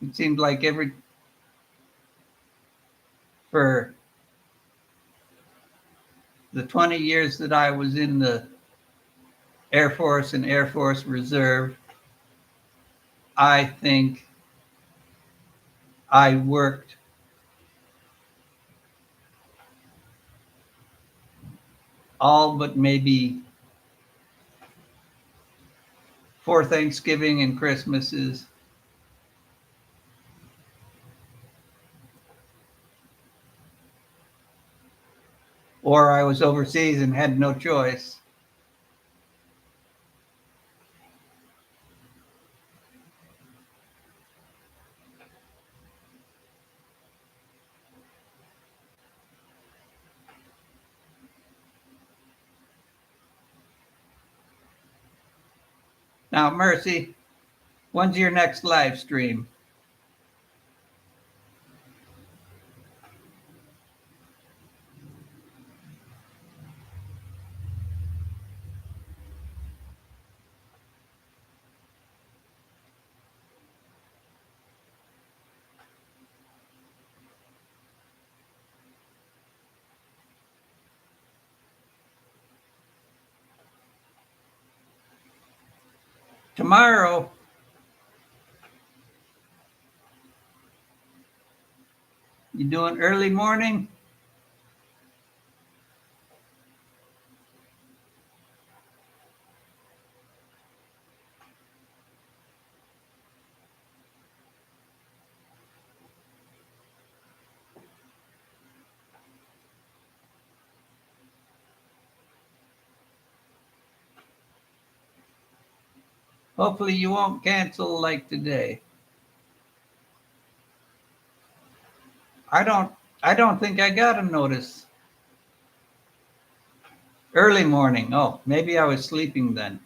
It seemed like every for the 20 years that I was in the Air Force and Air Force Reserve, I think I worked all but maybe 4 Thanksgiving and Christmases, or I was overseas and had no choice. Now, Mercy, when's your next live stream? Tomorrow, you doing early morning? Hopefully you won't cancel like today. I don't I don't think I got a notice. Early morning. Oh, maybe I was sleeping then.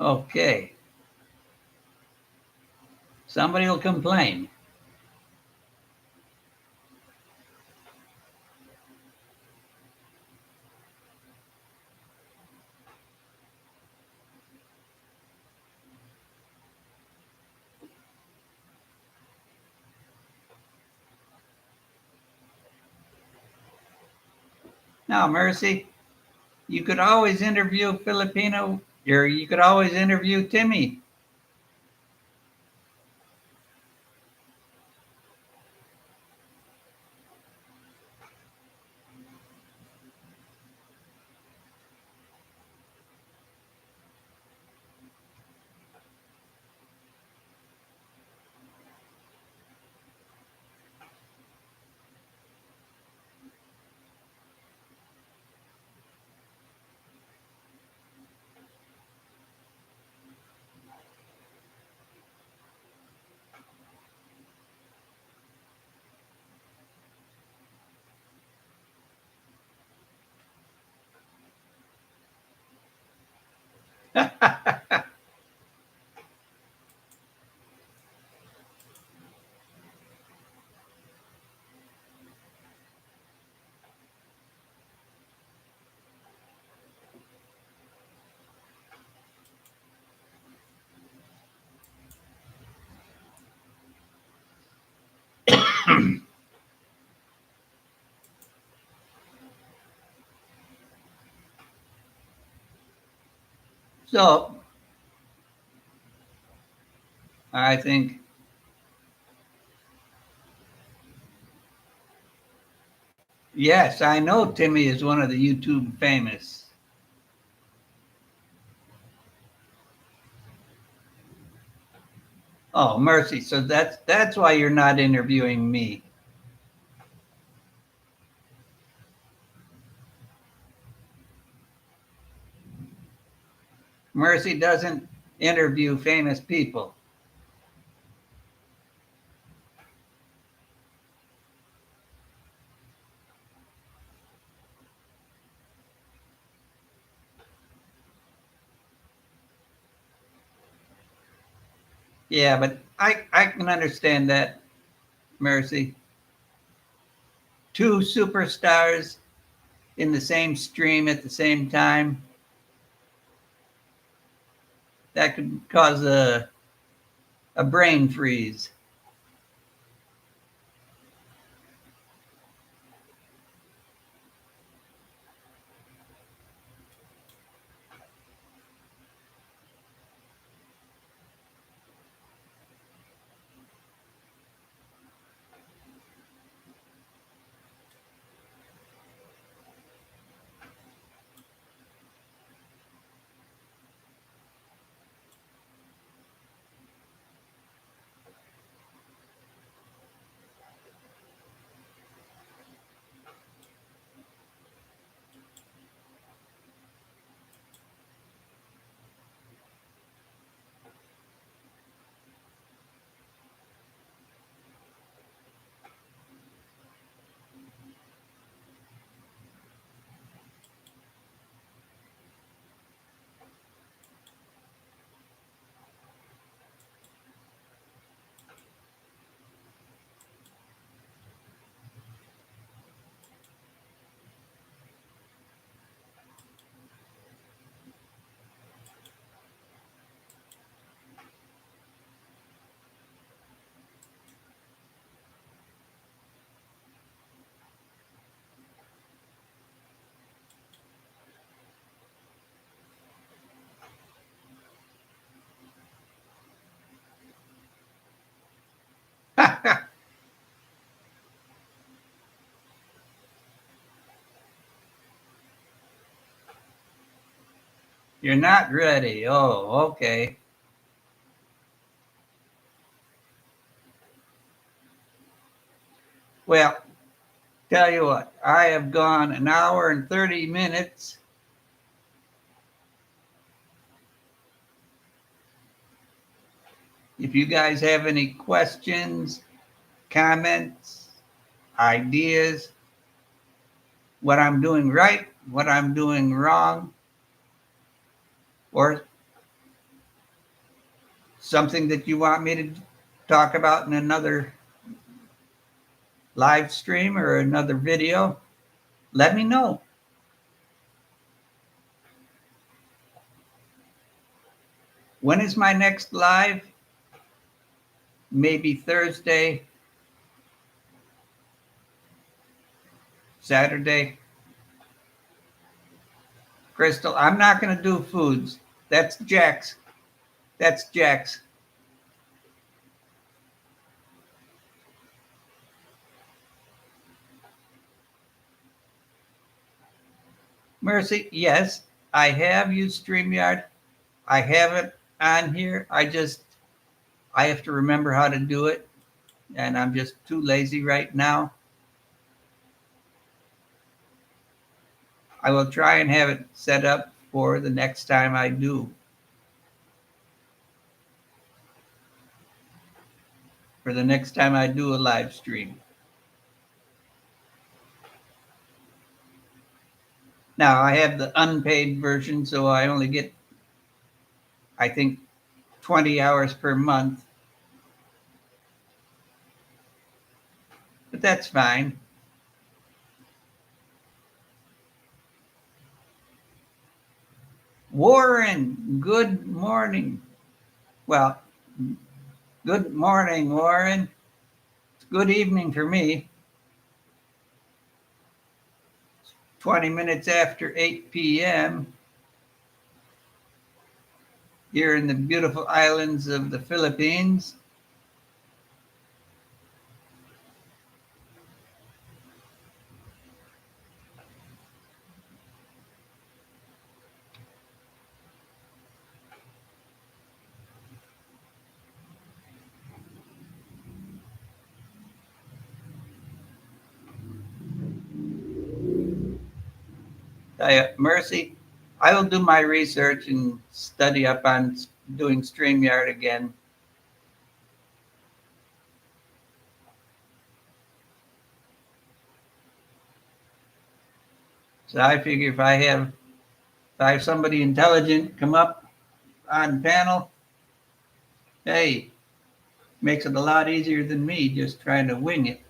Okay. Somebody will complain. Now, Mercy, you could always interview Filipino, or you could always interview Timmy. So I think, yes, I know Timmy is one of the YouTube famous. Oh, mercy. So that's why you're not interviewing me. Mercy doesn't interview famous people. Yeah, but I can understand that, Mercy. Two superstars in the same stream at the same time, that could cause a brain freeze. You're not ready. Oh, okay. Well, tell you what, I have gone an hour and 30 minutes. If you guys have any questions, comments, ideas, what I'm doing right, what I'm doing wrong, or something that you want me to talk about in another live stream or another video, let me know. When is my next live? Maybe Thursday, Saturday. Crystal, I'm not going to do foods. That's Jack's. That's Jack's. Mercy, yes, I have used StreamYard. I have it on here. I have to remember how to do it, and I'm just too lazy right now. I will try and have it set up for the next time I do. For the next time I do a live stream. Now, I have the unpaid version, so I only get, I think, 20 hours per month. But that's fine. Warren, good morning. Well, good morning, Warren. It's good evening for me. 20 minutes after 8 p.m. here in the beautiful islands of the Philippines. Mercy, I will do my research and study up on doing StreamYard again. So I figure if I have somebody intelligent come up on panel, hey, makes it a lot easier than me just trying to wing it.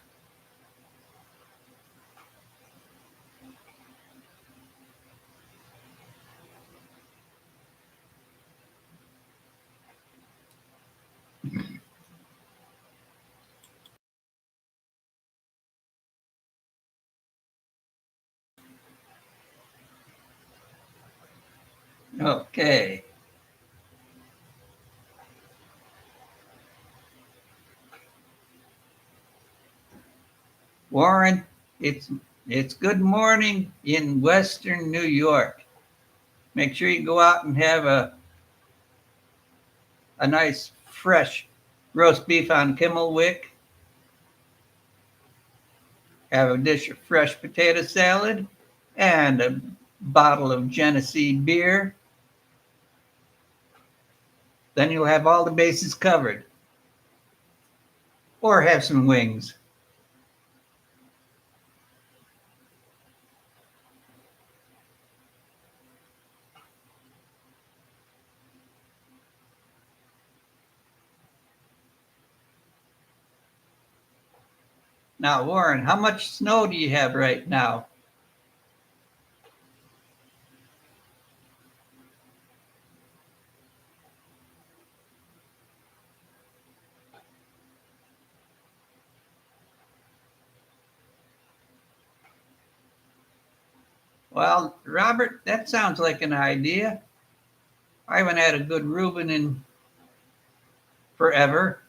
Okay. Warren, it's good morning in Western New York. Make sure you go out and have a nice fresh roast beef on Kimmelwick. Have a dish of fresh potato salad and a bottle of Genesee beer. Then you'll have all the bases covered. Or have some wings. Now, Warren, how much snow do you have right now? Well, Robert, that sounds like an idea. I haven't had a good Reuben in forever.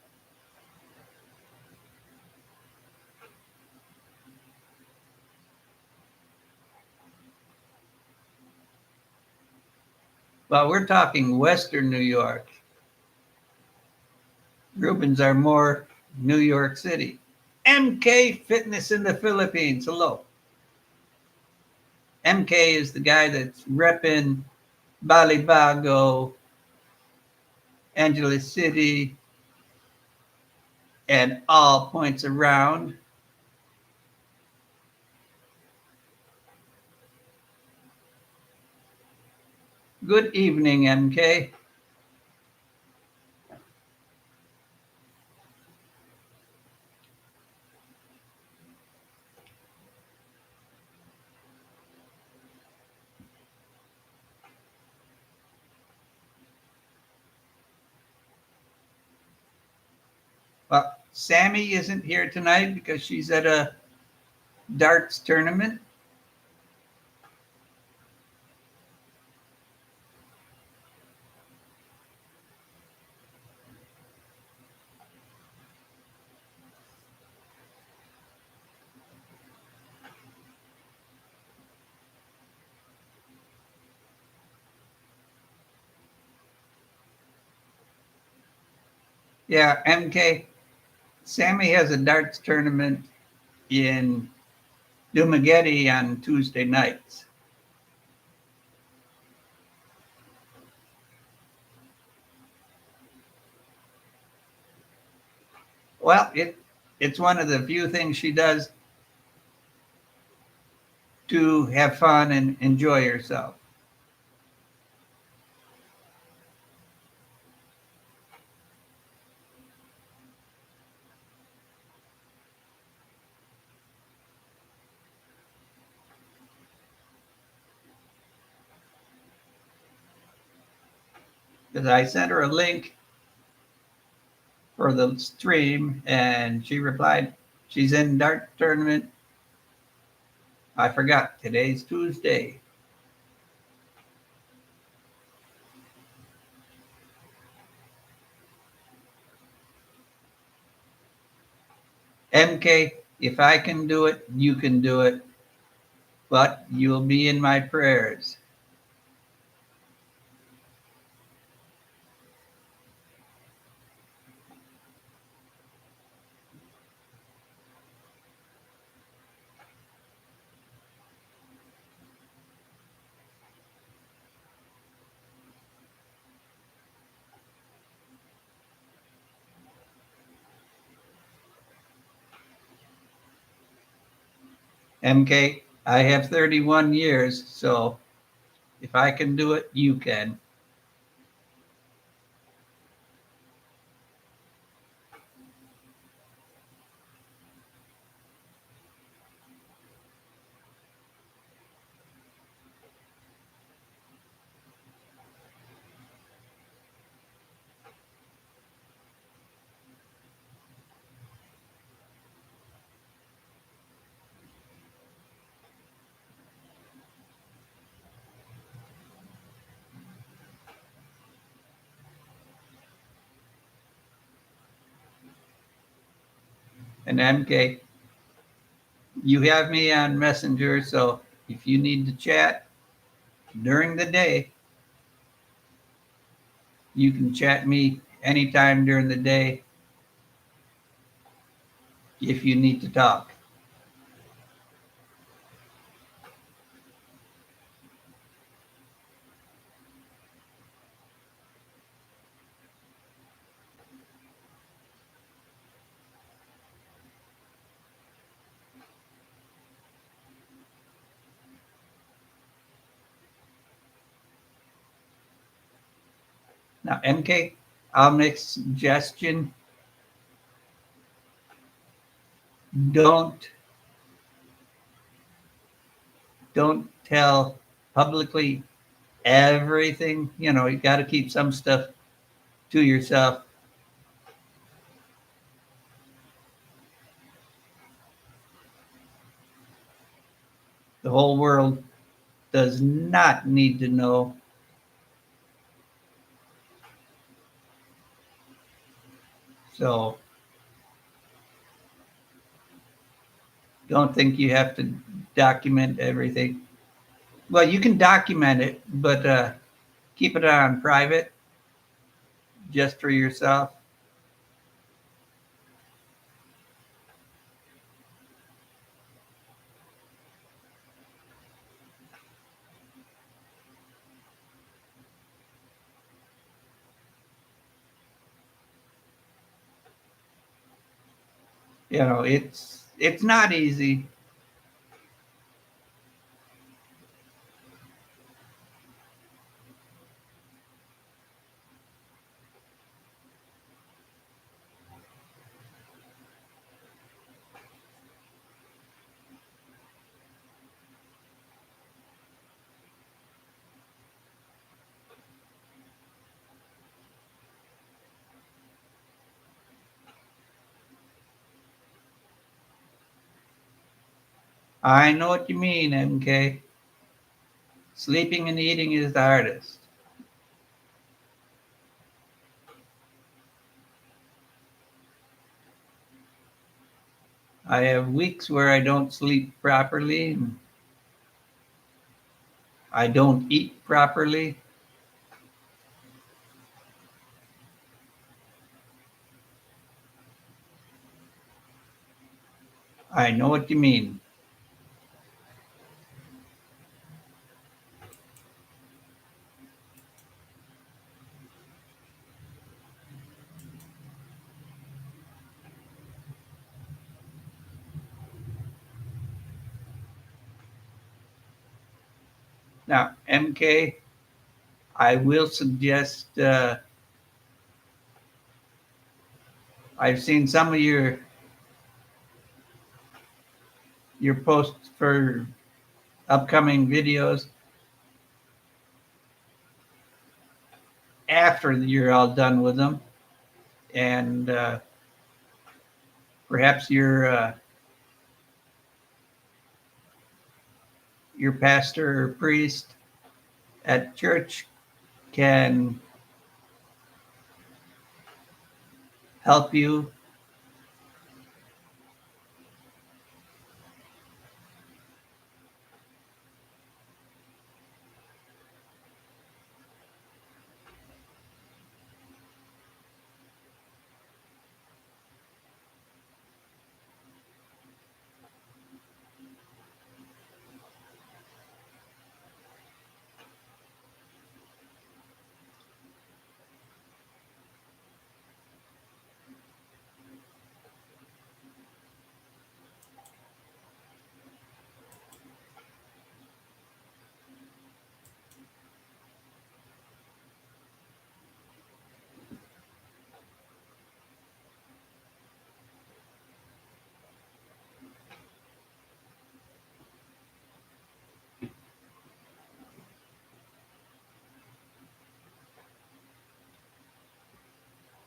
Well, we're talking Western New York. Reubens are more New York City. MK Fitness in the Philippines. Hello. MK is the guy that's repping Balibago, Angeles City, and all points around. Good evening, MK. Sammy isn't here tonight because she's at a darts tournament. Yeah, MK. Sammy has a darts tournament in Dumagetti on Tuesday nights. Well, it's one of the few things she does to have fun and enjoy herself. Because I sent her a link for the stream and she replied, she's in dart tournament. I forgot, today's Tuesday. MK, if I can do it, you can do it, but you'll be in my prayers. MK, I have 31 years, so if I can do it, you can. And MK, you have me on Messenger, so if you need to chat during the day, you can chat me anytime during the day if you need to talk. Now, MK, I'll make a suggestion. Don't don't tell publicly everything. You know, you got to keep some stuff to yourself. The whole world does not need to know. So don't think you have to document everything. Well, you can document it, but keep it on private just for yourself. You know, it's not easy. I know what you mean, MK. Sleeping and eating is the hardest. I have weeks where I don't sleep properly. I don't eat properly. I know what you mean. Now, MK, I will suggest I've seen some of your posts for upcoming videos after you're all done with them, and perhaps your pastor or priest at church can help you.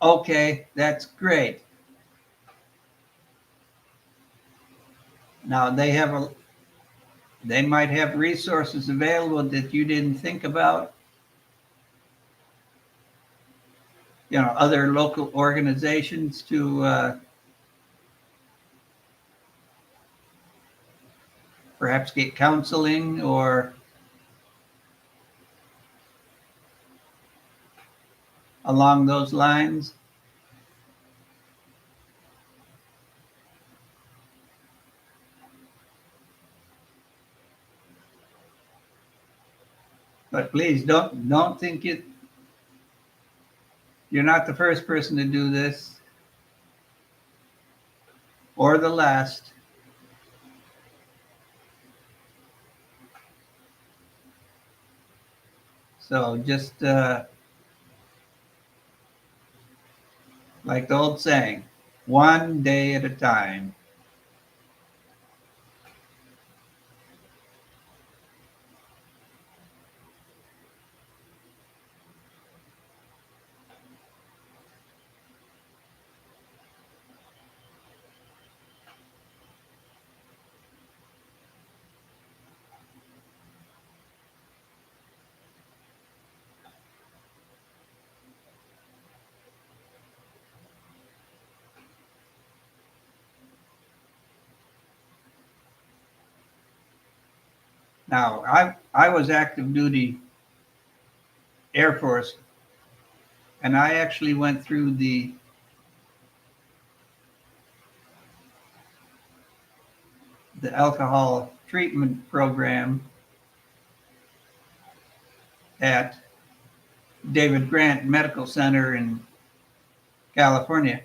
Okay, that's great. Now they might have resources available that you didn't think about. Other local organizations to perhaps get counseling or along those lines. But please don't think you're not the first person to do this or the last. So just like the old saying, one day at a time. Now, I was active duty Air Force, and I actually went through the alcohol treatment program at David Grant Medical Center in California.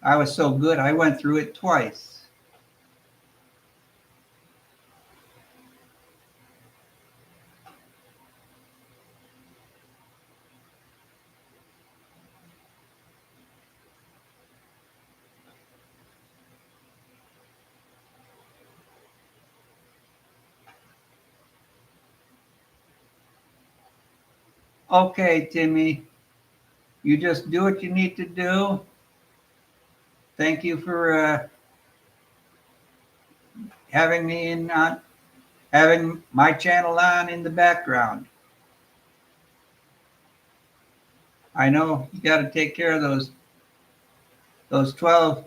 I was so good, I went through it twice. Okay, Timmy, you just do what you need to do. Thank you for having me in on having my channel on in the background. I know you got to take care of those 12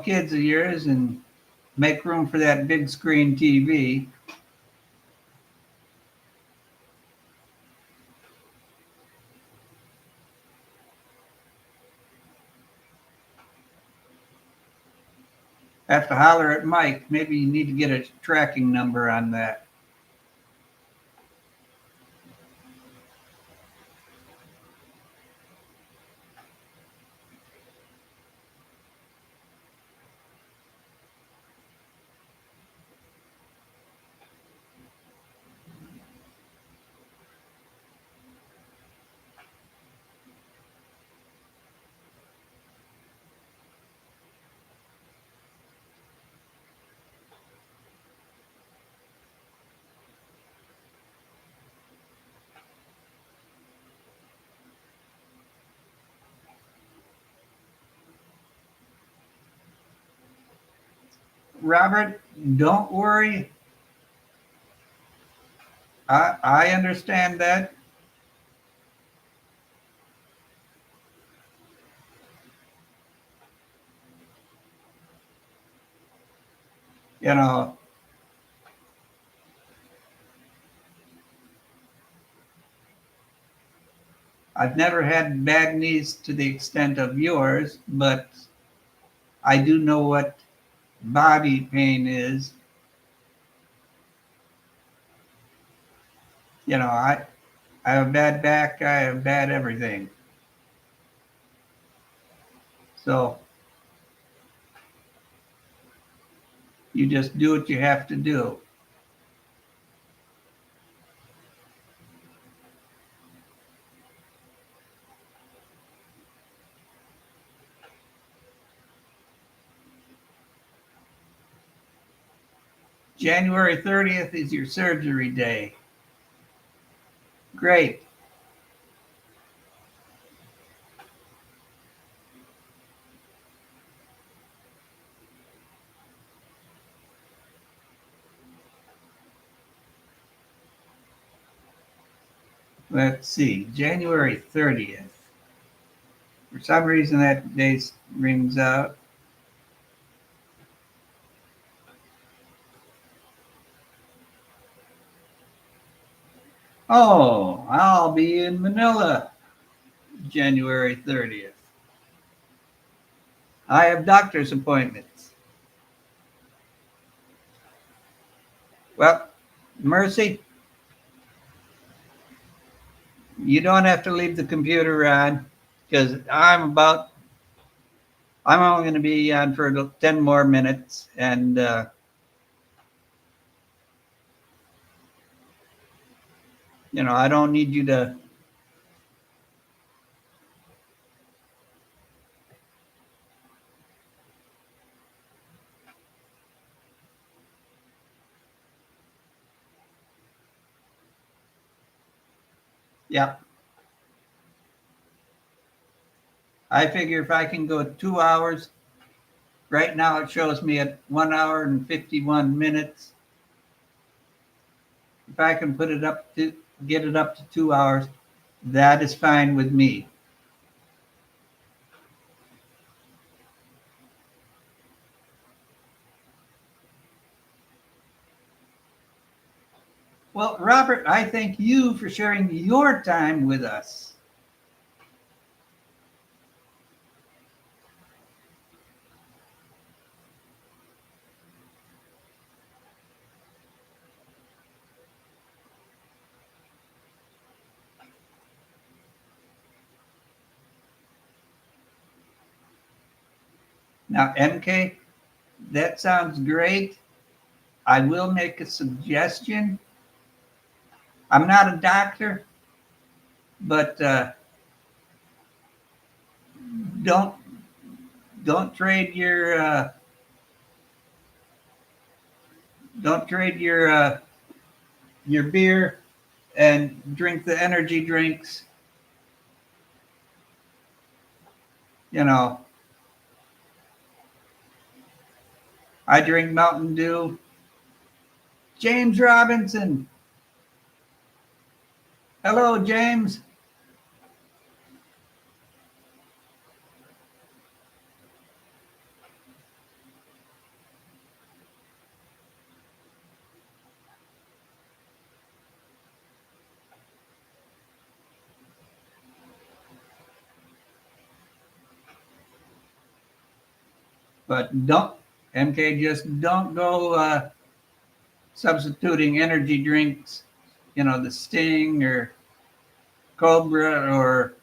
kids of yours and make room for that big screen TV. Have to holler at Mike. Maybe you need to get a tracking number on that. Robert, don't worry. I understand that. You know, I've never had bad knees to the extent of yours, but I do know what body pain is. I have a bad back, I have bad everything. So you just do what you have to do. January 30th is your surgery day. Great. Let's see, January 30th. For some reason, that day rings out. Oh, I'll be in Manila January 30th. I have doctor's appointments. Well, Mercy, you don't have to leave the computer on because I'm only going to be on for 10 more minutes. And, I don't need you to. Yeah. I figure if I can go 2 hours, right now it shows me at 1 hour and 51 minutes. If I can get it up to 2 hours, that is fine with me. Well, Robert, I thank you for sharing your time with us. Now, MK, that sounds great. I will make a suggestion. I'm not a doctor, but don't don't trade your don't trade your beer and drink the energy drinks. You know, I drink Mountain Dew. James Robinson. Hello, James. But don't, MK, just don't go substituting energy drinks, the Sting or Cobra or,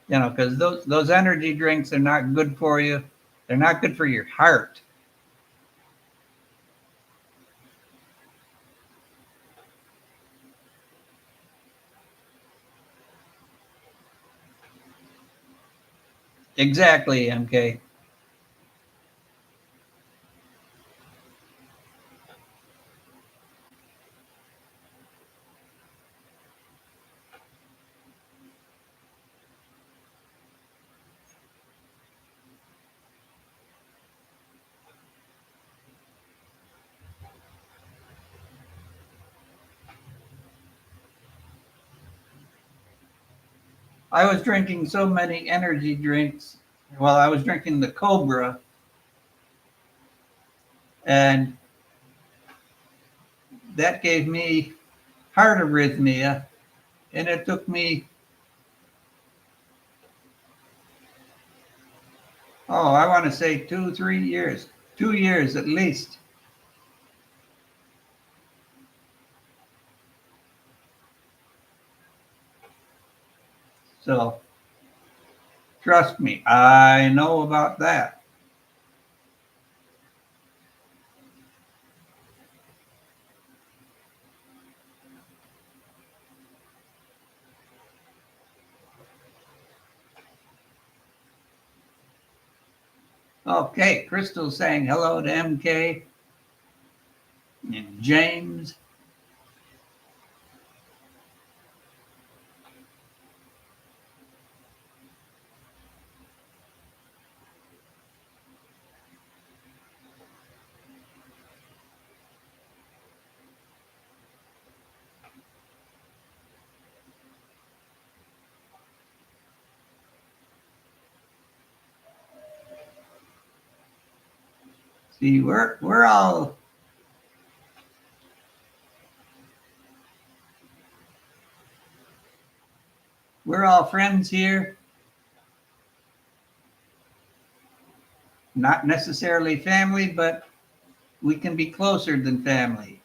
because those energy drinks are not good for you. They're not good for your heart. Exactly, MK. I was drinking so many energy drinks. Well, I was drinking the Cobra, and that gave me heart arrhythmia, and it took me, I want to say 2, 3 years, 2 years at least. So trust me, I know about that. Okay, Crystal's saying hello to MK and James. See, we're all friends here, not necessarily family, but we can be closer than family.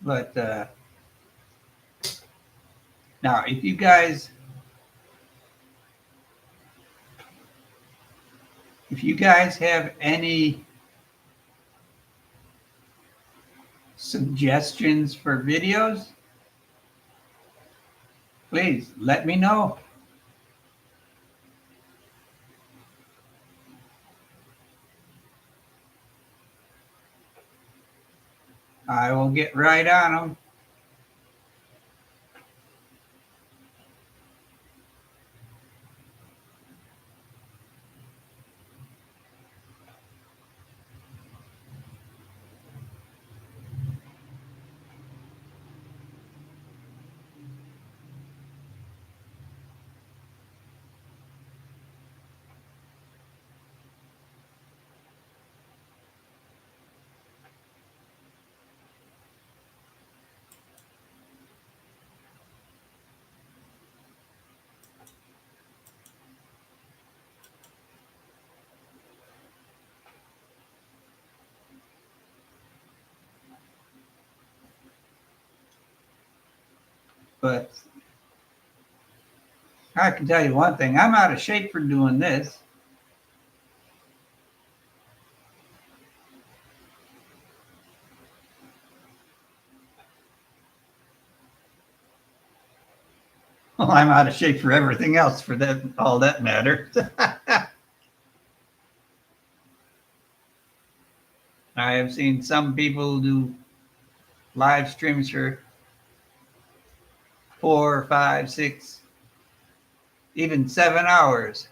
But now, if you guys have any suggestions for videos, please let me know. I will get right on them. But I can tell you one thing, I'm out of shape for doing this. Well, I'm out of shape for everything else for that, all that matters. I have seen some people do live streams for 4, 5, 6, even 7 hours.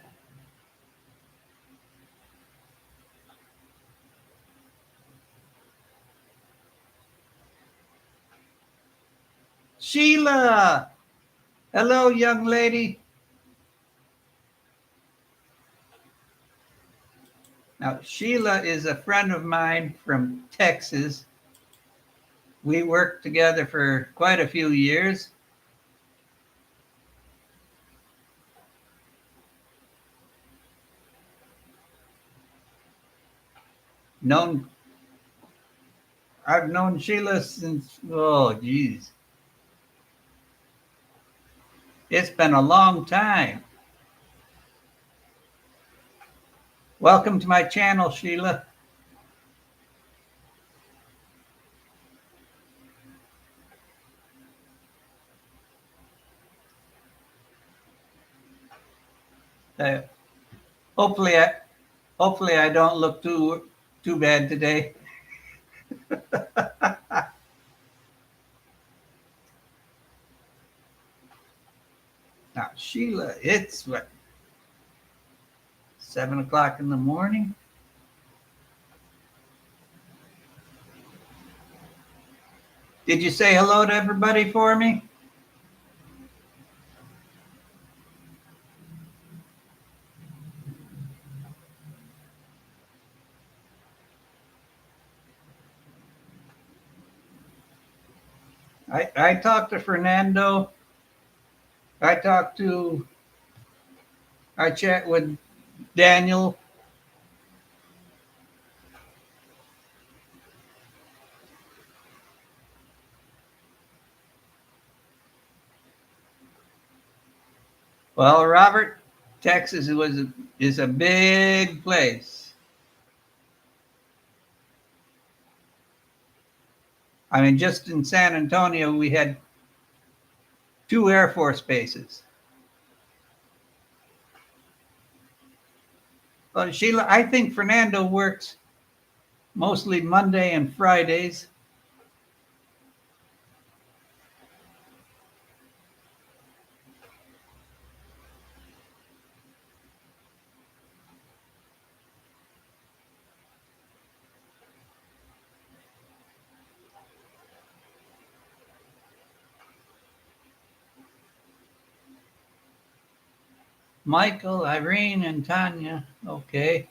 Sheila, hello, young lady. Now, Sheila is a friend of mine from Texas. We worked together for quite a few years. Known, I've known Sheila since, oh, geez. It's been a long time. Welcome to my channel, Sheila. Uh, hopefully, I don't look too bad today. Now, Sheila, it's what, 7 o'clock in the morning? Did you say hello to everybody for me? I talked to Fernando. I chat with Daniel. Well, Robert, Texas is a big place. I mean, just in San Antonio, we had 2 Air Force bases. Well, Sheila, I think Fernando works mostly Monday and Fridays. Michael, Irene, and Tanya. Okay.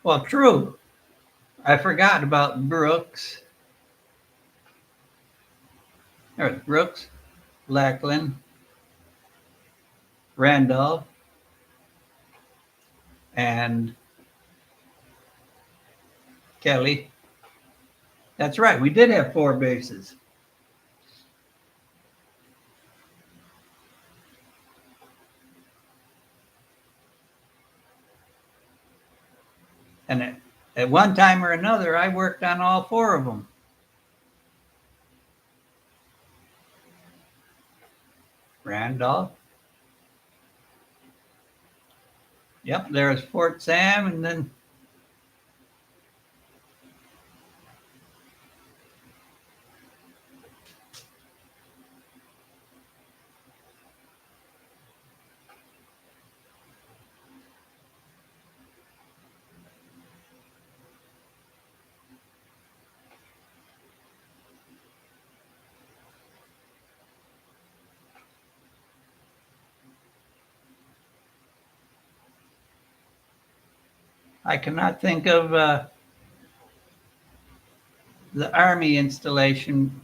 Well, true. I forgot about Brooks. There's Brooks, Lackland, Randolph, and Kelly. That's right. We did have 4 bases. And at one time or another, I worked on all 4 of them. Randolph. Yep, there's Fort Sam, and then I cannot think of the Army installation.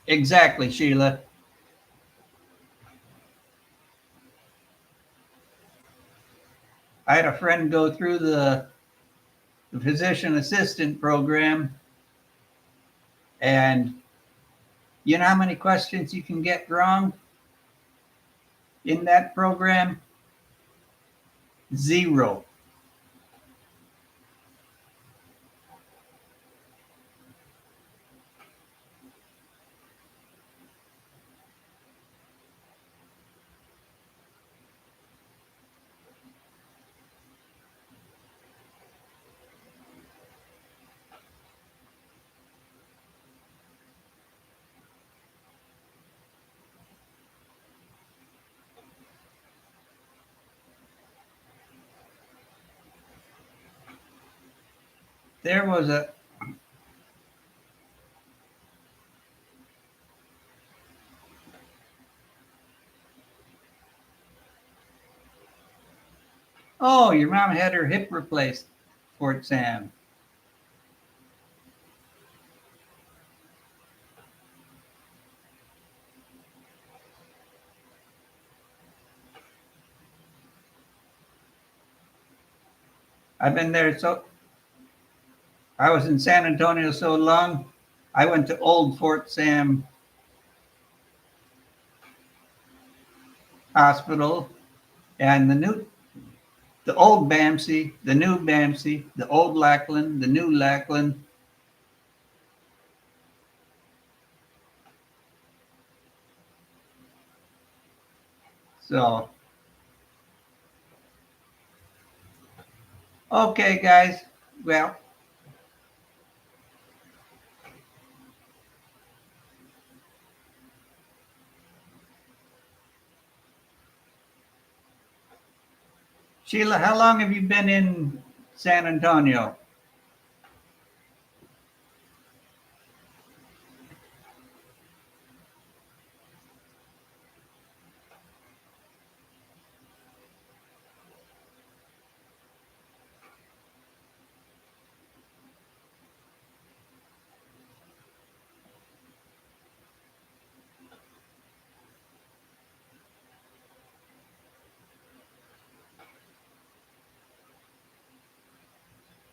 Exactly, Sheila. I had a friend go through the physician assistant program, and you know how many questions you can get wrong in that program? Zero. There was a Oh, your mom had her hip replaced, Fort Sam. I've been there I was in San Antonio so long. I went to old Fort Sam Hospital and the old BAMC, the new BAMC, the old Lackland, the new Lackland. So, okay, guys. Well, Sheila, how long have you been in San Antonio?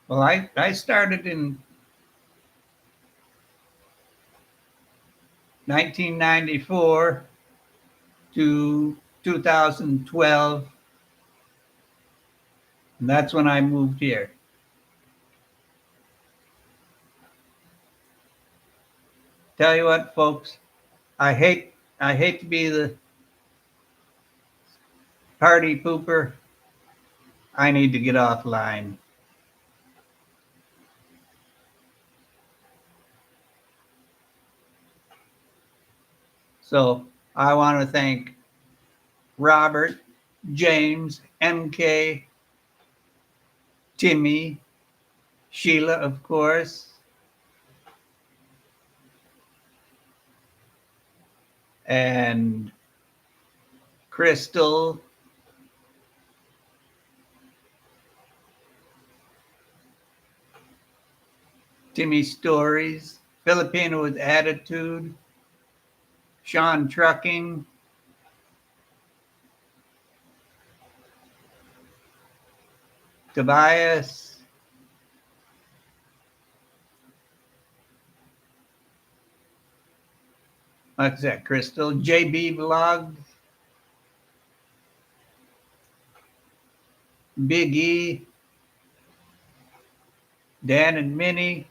Well, I started in 1994 to 2012, and that's when I moved here. Tell you what, folks, I hate to be the party pooper. I need to get offline. So I want to thank Robert, James, MK, Timmy, Sheila, of course, and Crystal, Timmy Stories, Filipino with Attitude, Sean Trucking, Tobias, what's that, Crystal? JB Vlog, Big E, Dan and Minnie,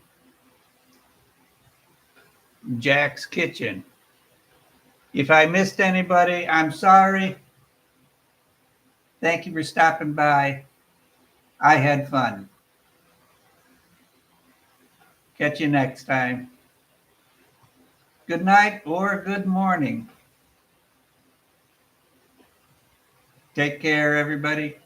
Jack's Kitchen. If I missed anybody, I'm sorry. Thank you for stopping by. I had fun. Catch you next time. Good night or good morning. Take care, everybody.